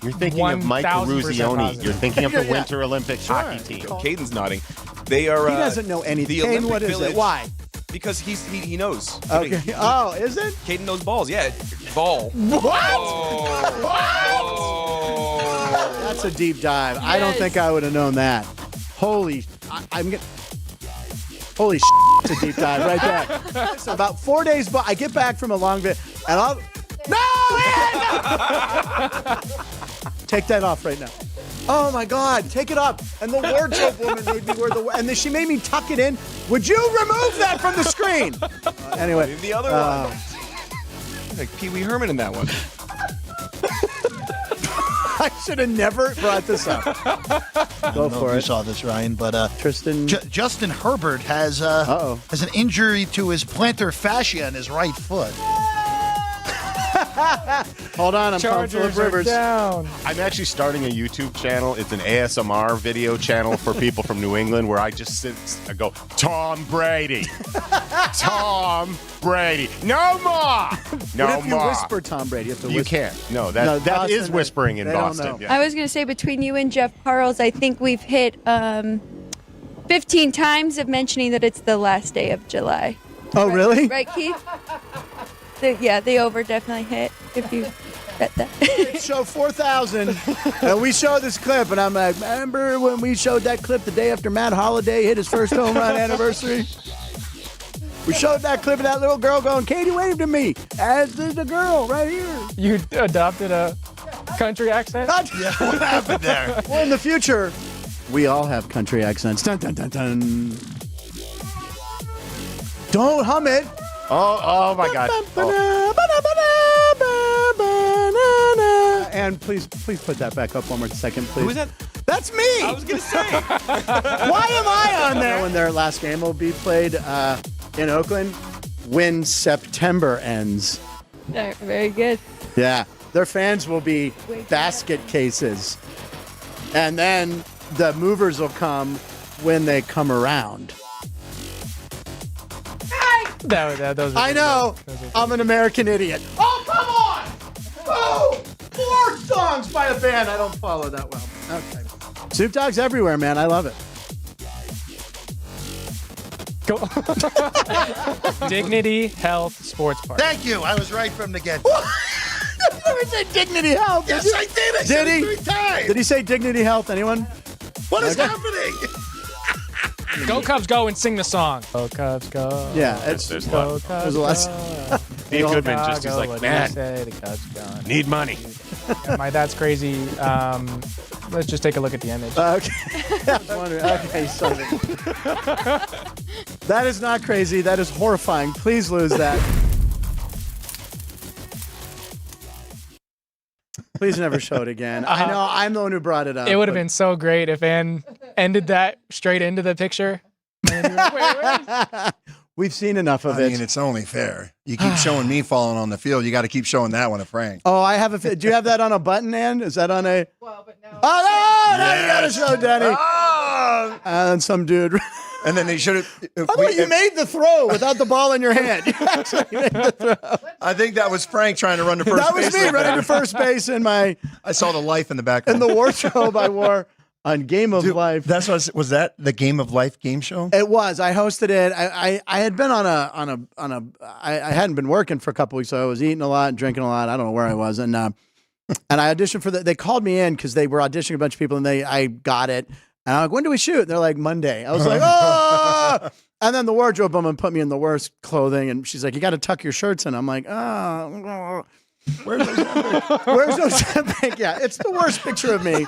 You're thinking of Michael 1000% Ruzioni. positive. You're thinking of the Winter Olympics hockey team. Caden's nodding. They are. He doesn't know anything. The Kane, what is Village, it? Why? Because he knows. Okay. Oh, is it? Caden knows balls. Yeah, ball. What? Oh. That's a deep dive. Yes. I don't think I would have known that. Holy shit, it's a deep dive right there. So about 4 days, I get back from a long visit, and I'll take that off right now. Oh my God, take it off. And the wardrobe woman made me wear and then she made me tuck it in. Would you remove that from the screen? Anyway, The other one. Like Pee Wee Herman in that one. I should have never brought this up. Go for it. You saw this, Ryan, but Tristan Justin Herbert has an injury to his plantar fascia in his right foot. Hold on, I'm calling Philip Rivers. Down. I'm actually starting a YouTube channel. It's an ASMR video channel for people from New England where I just I go, Tom Brady. Tom Brady. No more. No what if you more. whisper Tom Brady? You have to You whisper. can't. No, that is whispering in Boston. Yeah. I was going to say, between you and Jeff Parles, I think we've hit 15 times of mentioning that it's the last day of July. Oh, really? Right, Keith? The over definitely hit, if you bet that. Show 4,000, and we show this clip, and I'm like, remember when we showed that clip the day after Matt Holliday hit his first home run anniversary? We showed that clip of that little girl going, Katie waved at me, as did the girl right here. You adopted a country accent? Yeah, what happened there? Well, in the future, we all have country accents. Dun, dun, dun, dun. Don't hum it. Oh my God. And please put that back up one more second, please. Who is that? That's me. I was going to say. Why am I on there? When their last game will be played in Oakland, when September ends. Very good. Yeah. Their fans will be basket cases. And then the movers will come when they come around. Those are I know. I'm an American idiot. Oh, come on! Oh, 4 songs by a band I don't follow that well. Okay. Snoop Dogg's everywhere, man. I love it. Go. Dignity Health Sports Park. Thank you. I was right from the get-go. I never said Dignity Health. Yes, I did. I said it 3 times. Did he say Dignity Health? Anyone? What is happening? Go Cubs, go and sing the song. Go Cubs, go. Yeah, there's a Go lot. Cubs, There's a lot. Steve Goodman just is like, what do you man, say? The Cubs gone. need money. Yeah, my dad's crazy. Let's just take a look at the image. Okay. I was wondering. Okay, sorry. That is not crazy. That is horrifying. Please lose that. Please never show it again. I know I'm the one who brought it up. It would have been so great if Ann ended that straight into the picture. And you were like, wait. We've seen enough of it. I mean, it's only fair. You keep showing me falling on the field. You got to keep showing that one to Frank. Oh, I have a. Do you have that on a button, Ann? Is that on a? Well, but no. Oh, no! Now you got to show Denny. Oh! And some dude. And then they should have. You made the throw without the ball in your hand. You actually made the throw. I think that was Frank trying to run to first base. That was me running to first base in my. I saw the life in the background. In the wardrobe I wore on Game of Life. That's what was that the Game of Life game show? It was. I hosted it. I had been I hadn't been working for a couple weeks, so I was eating a lot and drinking a lot. I don't know where I was, and I auditioned for they called me in because they were auditioning a bunch of people, and I got it. And I'm like, when do we shoot? And they're like, Monday. I was like, oh! And then the wardrobe woman put me in the worst clothing, and she's like, you got to tuck your shirts in. I'm like, oh. Where's Ozempic? Yeah, it's the worst picture of me.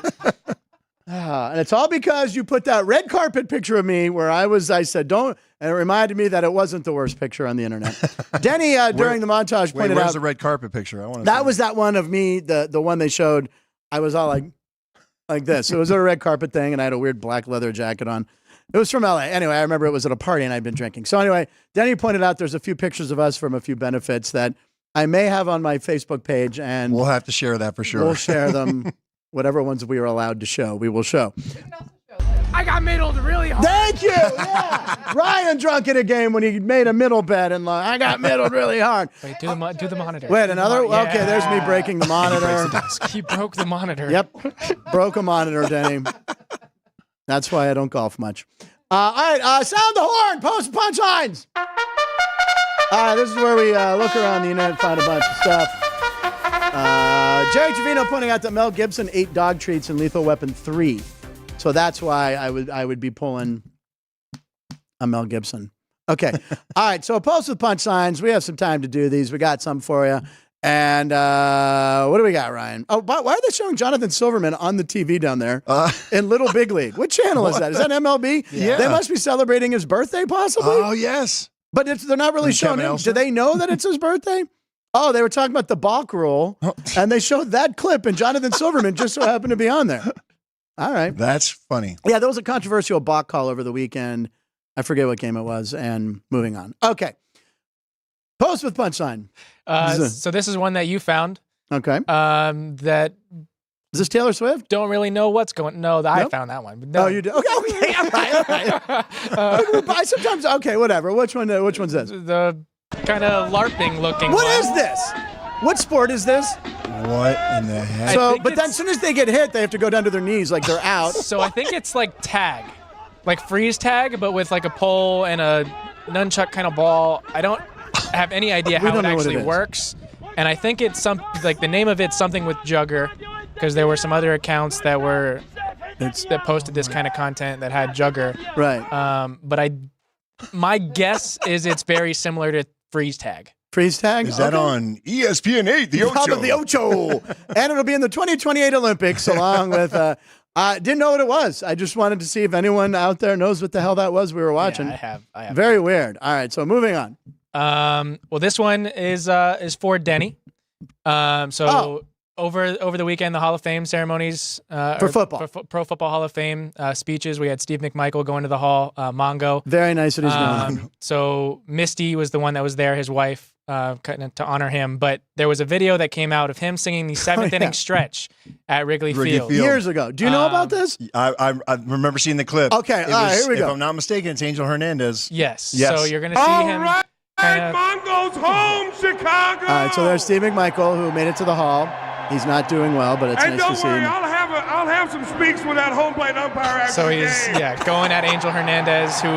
And it's all because you put that red carpet picture of me where I said, don't, and it reminded me that it wasn't the worst picture on the internet. Denny, during the montage, pointed out. Where's the red carpet picture? I want to. That was that one of me, the one they showed. I was all like this. It was a red carpet thing, and I had a weird black leather jacket on. It was from LA. Anyway, I remember it was at a party, and I'd been drinking. So anyway, Denny pointed out there's a few pictures of us from a few benefits that I may have on my Facebook page, and we'll have to share that for sure. We'll share them. Whatever ones we are allowed to show, we will show. I got middled really hard. Thank you. Yeah. Ryan drunk at a game when he made a middle bet, and I got middled really hard. Wait, do the monitor. Wait, another? Yeah. Okay, there's me breaking the monitor. He broke the monitor. Yep, broke a monitor, Denny. That's why I don't golf much. All right, sound the horn. Post punchlines. This is where we look around the internet and find a bunch of stuff. Jerry Trevino pointing out that Mel Gibson ate dog treats in Lethal Weapon 3. So that's why I would be pulling a Mel Gibson. Okay. All right. So post with punchlines. We have some time to do these. We got some for you. And what do we got, Ryan? Oh, why are they showing Jonathan Silverman on the TV down there in Little Big League? What channel is that? Is that MLB? Yeah. They must be celebrating his birthday, possibly. Oh, yes. But they're not really showing him. Do they know that it's his birthday? Oh, they were talking about the balk rule, and they showed that clip, and Jonathan Silverman just so happened to be on there. All right. That's funny. Yeah, there was a controversial balk call over the weekend. I forget what game it was, and moving on. Okay. Post with punchline. So this is one that you found. Okay. That is this Taylor Swift? Don't really know what's going. No, I found that one. No. Oh, you did. Okay. All right. Sometimes. Okay. Whatever. Which one's this? The kind of LARPing looking. What one. is this? What sport is this? What in the heck? So, but then as soon as they get hit, they have to go down to their knees like they're out. So I think it's like tag, like freeze tag, but with like a pole and a nunchuck kind of ball. I don't have any idea how it actually works. And I think it's like the name of it's something with Jugger, because there were some other accounts that posted this kind of content that had Jugger. Right. But my guess is it's very similar to freeze tag. Freeze tag? Is that on ESPN 8, the Ocho? Probably the Ocho. And it'll be in the 2028 Olympics along with, didn't know what it was. I just wanted to see if anyone out there knows what the hell that was we were watching. Yeah, I have. Very weird. All right, so moving on. Well, this one is for Denny. Over the weekend, the Hall of Fame ceremonies for football, Pro Football Hall of Fame speeches. We had Steve McMichael going to the hall. Mongo, very nice that he's going. So Misty was the one that was there, his wife, to honor him. But there was a video that came out of him singing the seventh inning stretch at Wrigley Field years ago. Do you know about this? I remember seeing the clip. Okay, all right, here we go. If I'm not mistaken, it's Angel Hernandez. Yes. So you're going to see him. Right, Mongo's home, Chicago. All right, so there's Steve McMichael, who made it to the hall. He's not doing well, but it's nice to see him. I'll have some speaks with that home plate umpire after So he's going at Angel Hernandez, who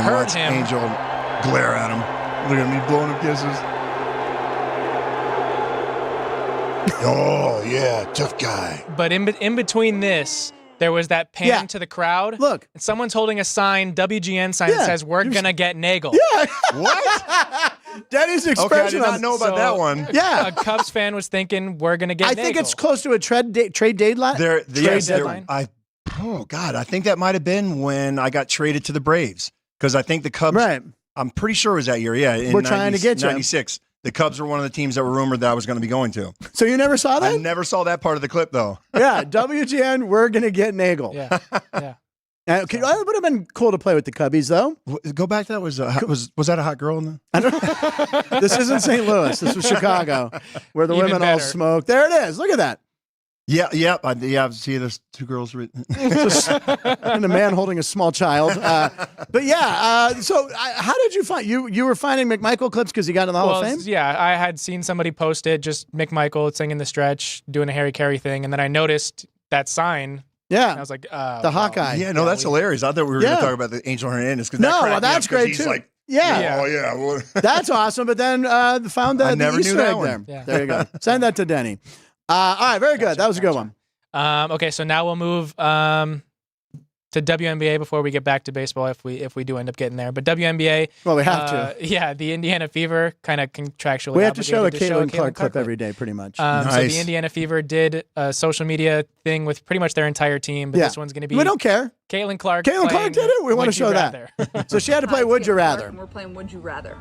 hurt him. Angel glare at him. Look at me blowing him kisses. Oh yeah, tough guy. But in between this, there was that pan to the crowd. Look, and someone's holding a sign, WGN sign that says "We're gonna get Neagle." Yeah. What? Denny's expression. Okay, I did not know about that one. Yeah. A Cubs fan was thinking, "We're gonna get." I think it's close to a trade deadline. Deadline. Oh God, I think that might have been when I got traded to the Braves, because I think the Cubs. Right. I'm pretty sure it was that year. Yeah, in we're trying to get you. 96. The Cubs were one of the teams that were rumored that I was going to be going to. So you never saw that? I never saw that part of the clip, though. Yeah, WGN, we're going to get Neagle. Yeah. It would have been cool to play with the Cubbies, though. Go back to that. Was that a hot girl? This isn't St. Louis. This was Chicago, where the women all smoke. There it is. Look at that. Yeah. See, there's two girls. And a man holding a small child. But yeah, so how did you find you were finding McMichael clips because he got in the Hall of Fame? Yeah, I had seen somebody post it, just McMichael singing the stretch, doing a Harry Carey thing, and then I noticed that sign. Yeah. And I was like, the Hawkeye. Yeah, no, that's hilarious. I thought we were going to talk about the Angel Hernandez. That's great too. Like, yeah. Oh, yeah. That's awesome. But then found the Easter egg there. Yeah. There you go. Send that to Denny. All right, very good. That was a good one. Okay, so now we'll move to WNBA before we get back to baseball if we do end up getting there. But WNBA, well, we have to. Yeah, the Indiana Fever kind of contractually. We have to show a Caitlin Clark clip every day, pretty much. Nice. So the Indiana Fever did a social media thing with pretty much their entire team, but this one's going to be. We don't care. Caitlin Clark. Caitlin Clark did it. We want to show that. So she had to play Would You Rather. We're playing Would You Rather.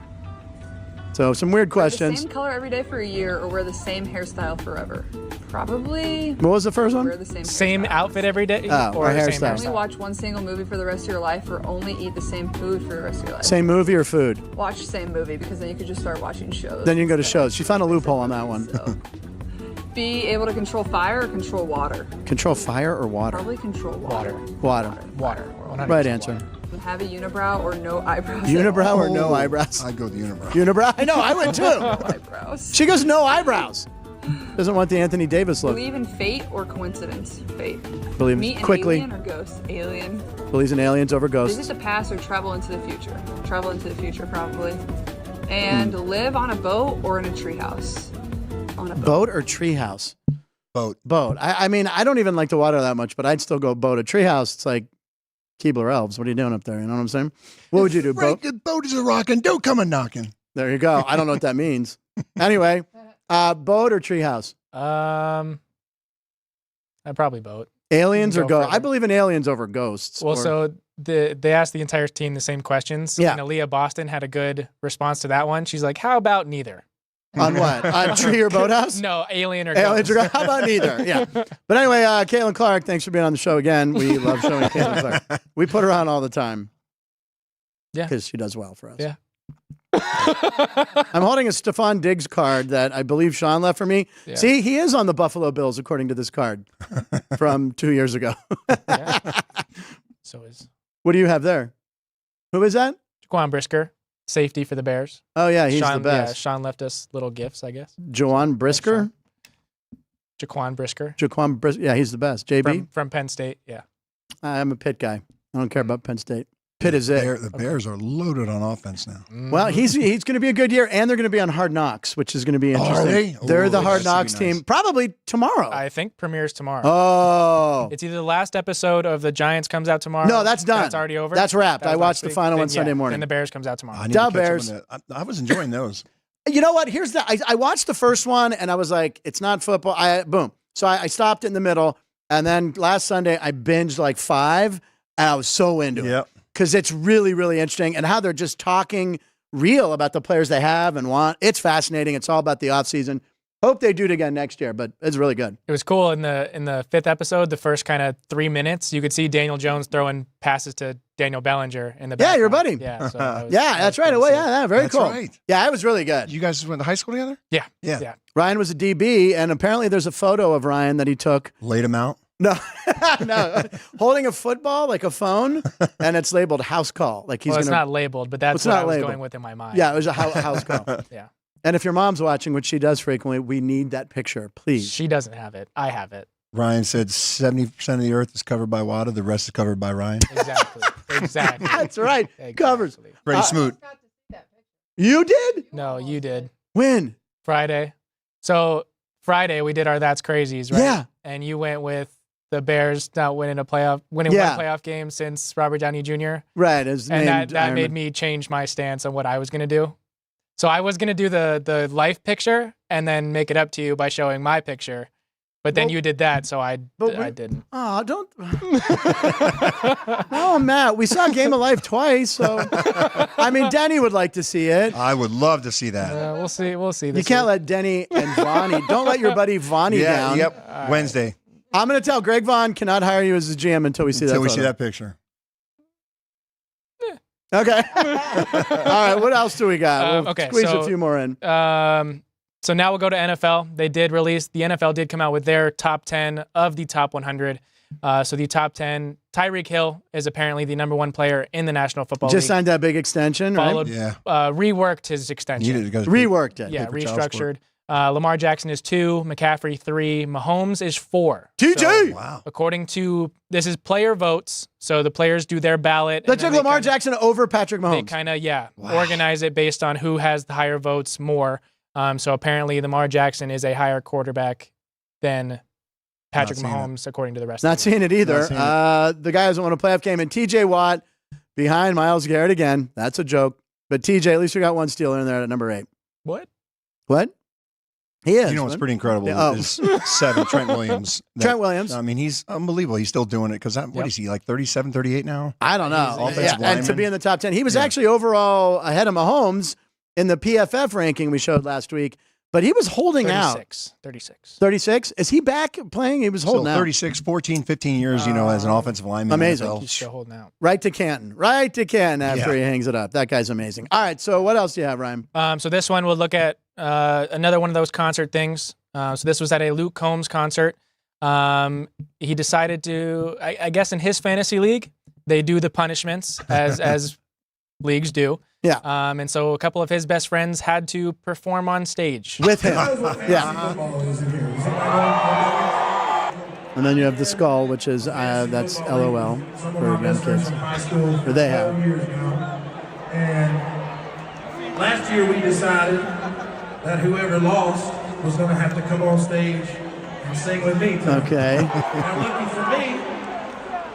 So some weird questions. Wear the same color every day for a year, or wear the same hairstyle forever. Probably. What was the first one? Wear the same outfit every day, or hairstyle. Only watch one single movie for the rest of your life, or only eat the same food for the rest of your life. Same movie or food? Watch the same movie, because then you could just start watching shows. Then you can go to shows. She found a loophole on that one. So, be able to control fire or control water. Control fire or water? Probably control water. Water. Right answer. Have a unibrow or no eyebrows. Unibrow or no eyebrows? I'd go with the unibrow. Unibrow? I know, I would too. No eyebrows. She goes, no eyebrows. Doesn't want the Anthony Davis look. Believe in fate or coincidence? Fate. Believe Meet quickly. An alien or ghost? Alien. Believes in aliens over ghosts. Visit the past or travel into the future? Travel into the future, probably. And live on a boat or in a treehouse? On a boat or treehouse? Boat. I mean, I don't even like the water that much, but I'd still go boat. A treehouse, it's like Keebler Elves. What are you doing up there? You know what I'm saying? What would you do, Frank, boat? the boat is a rockin', don't come a knocking. There you go. I don't know what that means. Anyway, boat or treehouse? I'd probably boat. Aliens or ghosts? I believe in aliens over ghosts. Well, so they asked the entire team the same questions. Yeah. And Aaliyah Boston had a good response to that one. She's like, how about neither? On what? On tree or boathouse? No, alien or Aliens ghost. or how about neither? Yeah. But anyway, Caitlin Clark, thanks for being on the show again. We love showing Caitlin Clark. We put her on all the time. Yeah. Because she does well for us. Yeah. I'm holding a Stephon Diggs card that I believe Sean left for me. Yeah. See, he is on the Buffalo Bills, according to this card from 2 years ago. Yeah. So is. What do you have there? Who is that? Jaquan Brisker, safety for the Bears. Oh, yeah, he's Sean, the best. Yeah, Sean left us little gifts, I guess. Jaquan Brisker? Jaquan Brisker. Jaquan Brisker. Yeah, he's the best. JB? From Penn State, yeah. I'm a Pitt guy. I don't care about Penn State. Pitt is it. The Bears are loaded on offense now. Well, he's going to be a good year, and they're going to be on Hard Knocks, which is going to be interesting. Are they? They're the Ooh, Hard that should Knocks be nice. team, probably tomorrow. I think premieres tomorrow. Oh. It's either the last episode of the Giants comes out tomorrow. No, that's done. That's already over. That's wrapped. That was I watched last the week. final Then, one Sunday morning. Then the Bears comes out tomorrow. I need to catch up Bears. on that. I was enjoying those. You know what? Here's the. I watched the first one, and I was like, it's not football. Boom. So I stopped in the middle, and then last Sunday, I binged like 5, and I was so into it. Because it's really, really interesting, and how they're just talking real about the players they have and want. It's fascinating. It's all about the offseason. Hope they do it again next year, but it's really good. It was cool in the 5th episode, the first kind of 3 minutes, you could see Daniel Jones throwing passes to Daniel Bellinger in the background. Yeah, your buddy. Yeah, so that's right. Well, yeah, very That's cool. right. Yeah, it was really good. You guys went to high school together? Yeah. Ryan was a DB, and apparently there's a photo of Ryan that he took. Laid him out? No, no, holding a football like a phone, and it's labeled house call. Like he's Well, it's gonna, not labeled, but that's what I was going with in my mind. Yeah, it was a house call. Yeah. And if your mom's watching, which she does frequently, we need that picture, please. She doesn't have it. I have it. Ryan said 70% of the earth is covered by water. The rest is covered by Ryan. Exactly. That's right. Covers. Brady Smoot. You did? No, you did. When? Friday. So Friday we did our That's Crazies, right? Yeah. And you went with the Bears not winning one playoff game since Robert Downey Jr. Right. And that made me change my stance on what I was going to do. So I was going to do the life picture and then make it up to you by showing my picture. But then you did that, so I didn't. Oh, don't. No, Matt. We saw Game of Life twice, so I mean, Denny would like to see it. I would love to see that. We'll see. We'll see. You can't let Denny and Vonnie. Don't let your buddy Vonnie down. Yep. All right. Wednesday. I'm going to tell Greg Vaughn cannot hire you as a GM until we see that. Until we photo. see that picture. Okay. All right. What else do we got? We'll squeeze a few more in. So now we'll go to NFL. The NFL did come out with their top 10 of the top 100. So the top 10, Tyreek Hill is apparently the number 1 player in the National Football League. Just signed that big extension, right? Reworked his extension. Reworked it. Yeah, restructured. Lamar Jackson is 2, McCaffrey 3, Mahomes is 4. TJ! So, wow. According to, this is player votes, so the players do their ballot. They took Lamar Jackson over Patrick Mahomes. They kind of, organize it based on who has the higher votes more. So apparently Lamar Jackson is a higher quarterback than Patrick Mahomes, according to the rest of the Not seeing it either. The guy hasn't won a playoff game. And TJ Watt behind Myles Garrett again. That's a joke. But TJ, at least we got one stealer in there at number 8. What? He is. You know what's pretty incredible is 7, Trent Williams. Trent Williams. I mean, he's unbelievable. He's still doing it because what is he, like 37, 38 now? I don't know. Offensive And to be in the top 10. He was actually overall ahead of Mahomes in the PFF ranking we showed last week, but he was holding out. 36. 36? Is he back playing? He was holding out. 36, 14, 15 years, as an offensive lineman. Amazing. He's still holding out. Right to Canton after he hangs it up. That guy's amazing. All right, so what else do you have, Ryan? So this one we'll look at another one of those concert things. So this was at a Luke Combs concert. He decided to, I guess in his fantasy league, they do the punishments as leagues do. Yeah. And so a couple of his best friends had to perform on stage with him. Yeah. And then you have the skull, which is that's LOL for young kids. Or they have. And last year we decided that whoever lost was going to have to come on stage and sing with me tonight. Okay. Now, lucky for me,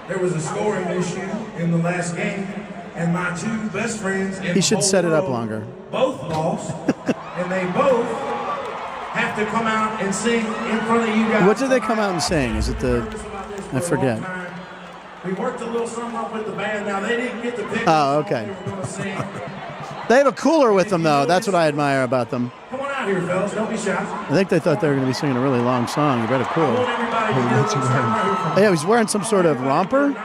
there was a scoring issue in the last game, and my 2 best friends in he should the set it up world longer. both lost, and they both have to come out and sing in front of you guys. What did they come out and sing? Is it I forget. We worked a little something up with the band. Now, they didn't get the picture. Oh, okay. They were going to sing. They have a cooler with them, though. That's what I admire about them. Come on out out here, fellas. Don't be shy. I think they thought they were going to be singing a really long song. You better cool. I want everybody to get Oh, yeah, he's wearing some sort of romper,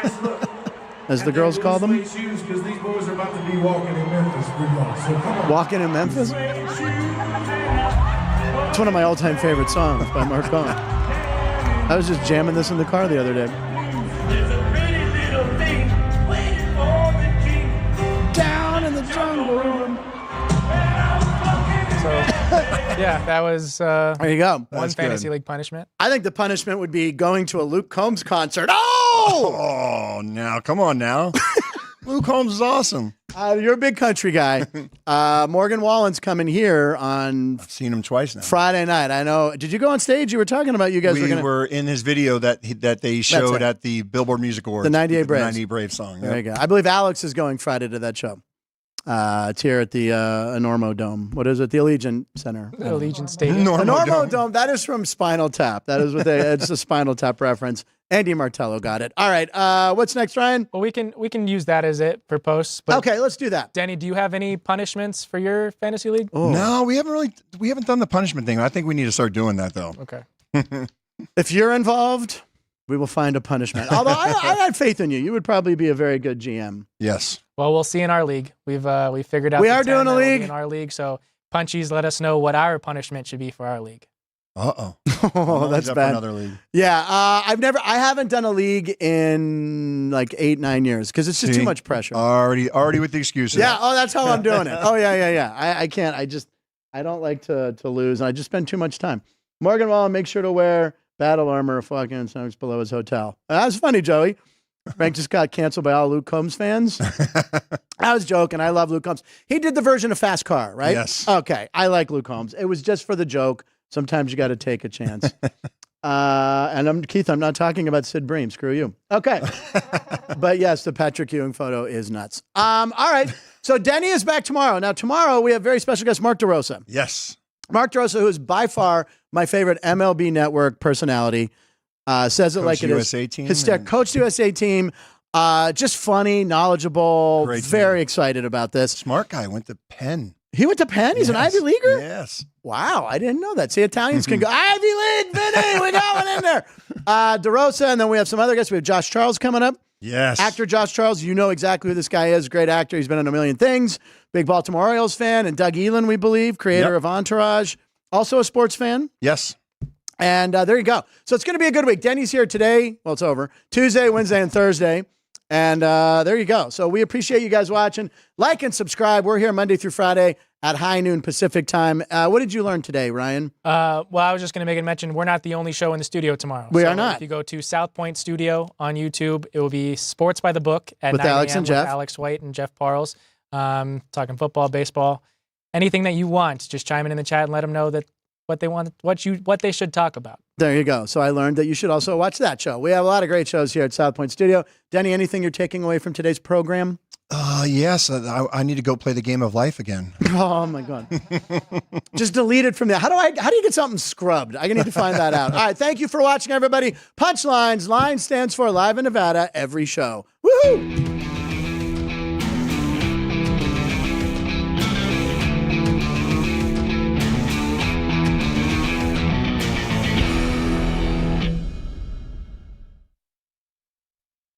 as the girls call them. Shoes, because these boys are about to be walking in Memphis pretty long. So come on. Walking in Memphis? It's one of my all-time favorite songs by Mark Cohen. I was just jamming this in the car the other day. Down in the jungle. So, yeah, that was there you go. One fantasy league punishment. I think the punishment would be going to a Luke Combs concert. Oh, now, come on now. Luke Combs is awesome. You're a big country guy. Morgan Wallen's coming here on I've seen him twice now. Friday night. I know. Did you go on stage? You were talking about you guys we were in his video that they showed at the Billboard Music Awards. The 98 Braves. 98 Braves song. There you go. I believe Alex is going Friday to that show. It's here at the Enormo Dome. What is it? The Allegiant Center. The Allegiant Stadium. Enormo Dome. That is from Spinal Tap. That is what it's a Spinal Tap reference. Andy Martello got it. All right. What's next, Ryan? Well, we can use that as it for posts. But okay, let's do that. Denny, do you have any punishments for your fantasy league? Oh. No, we haven't done the punishment thing. I think we need to start doing that though. Okay. If you're involved, we will find a punishment. Although I had faith in you. You would probably be a very good GM. Yes. Well, we'll see in our league. We've figured out we are doing a league in our league. So Punchies, let us know what our punishment should be for our league. Oh, that's bad. Another league. Yeah, I haven't done a league in like 8-9 years because it's just too much pressure. Already with the excuses. Yeah. Oh, that's how I'm doing it. Oh, yeah. I can't. I don't like to lose, and I just spend too much time. Morgan Wallen, make sure to wear battle armor fucking sometimes below his hotel. That was funny, Joey. Frank just got canceled by all Luke Combs fans. I was joking. I love Luke Combs. He did the version of Fast Car, right? Yes. Okay. I like Luke Combs. It was just for the joke. Sometimes you got to take a chance. And Keith, I'm not talking about Sid Bream. Screw you. Okay. But yes, the Patrick Ewing photo is nuts. All right. So Denny is back tomorrow. Now, tomorrow we have very special guest Mark DeRosa. Yes. Mark DeRosa, who is by far my favorite MLB Network personality, says it like it is. Coach USA team. Just funny, knowledgeable, very excited about this. Smart guy. Went to Penn. He went to Penn? He's an Ivy Leaguer? Yes. Wow, I didn't know that. See, Italians can go, Ivy League, Vinny, we got one in there. DeRosa, and then we have some other guests. We have Josh Charles coming up. Yes. Actor Josh Charles, you know exactly who this guy is. Great actor. He's been in a million things. Big Baltimore Orioles fan. And Doug Elin, we believe, creator of Entourage. Also a sports fan. Yes. And there you go. So it's going to be a good week. Denny's here today. Well, it's over. Tuesday, Wednesday, and Thursday. And there you go. So we appreciate you guys watching. Like and subscribe. We're here Monday through Friday at high noon Pacific time. What did you learn today, Ryan? Well, I was just going to make a mention. We're not the only show in the studio tomorrow. We are not. If you go to South Point Studio on YouTube, it will be Sports by the Book at with 9 Alex a.m. and Jeff. With Alex White and Jeff Parles. Talking football, baseball, anything that you want. Just chime in the chat and let them know that what they want, what they should talk about. There you go. So I learned that you should also watch that show. We have a lot of great shows here at South Point Studio. Denny, anything you're taking away from today's program? Yes. I need to go play the game of life again. Oh my God. Just delete it from there. How do you get something scrubbed? I need to find that out. All right. Thank you for watching, everybody. Punchlines. Line stands for Live in Nevada every show. Woohoo!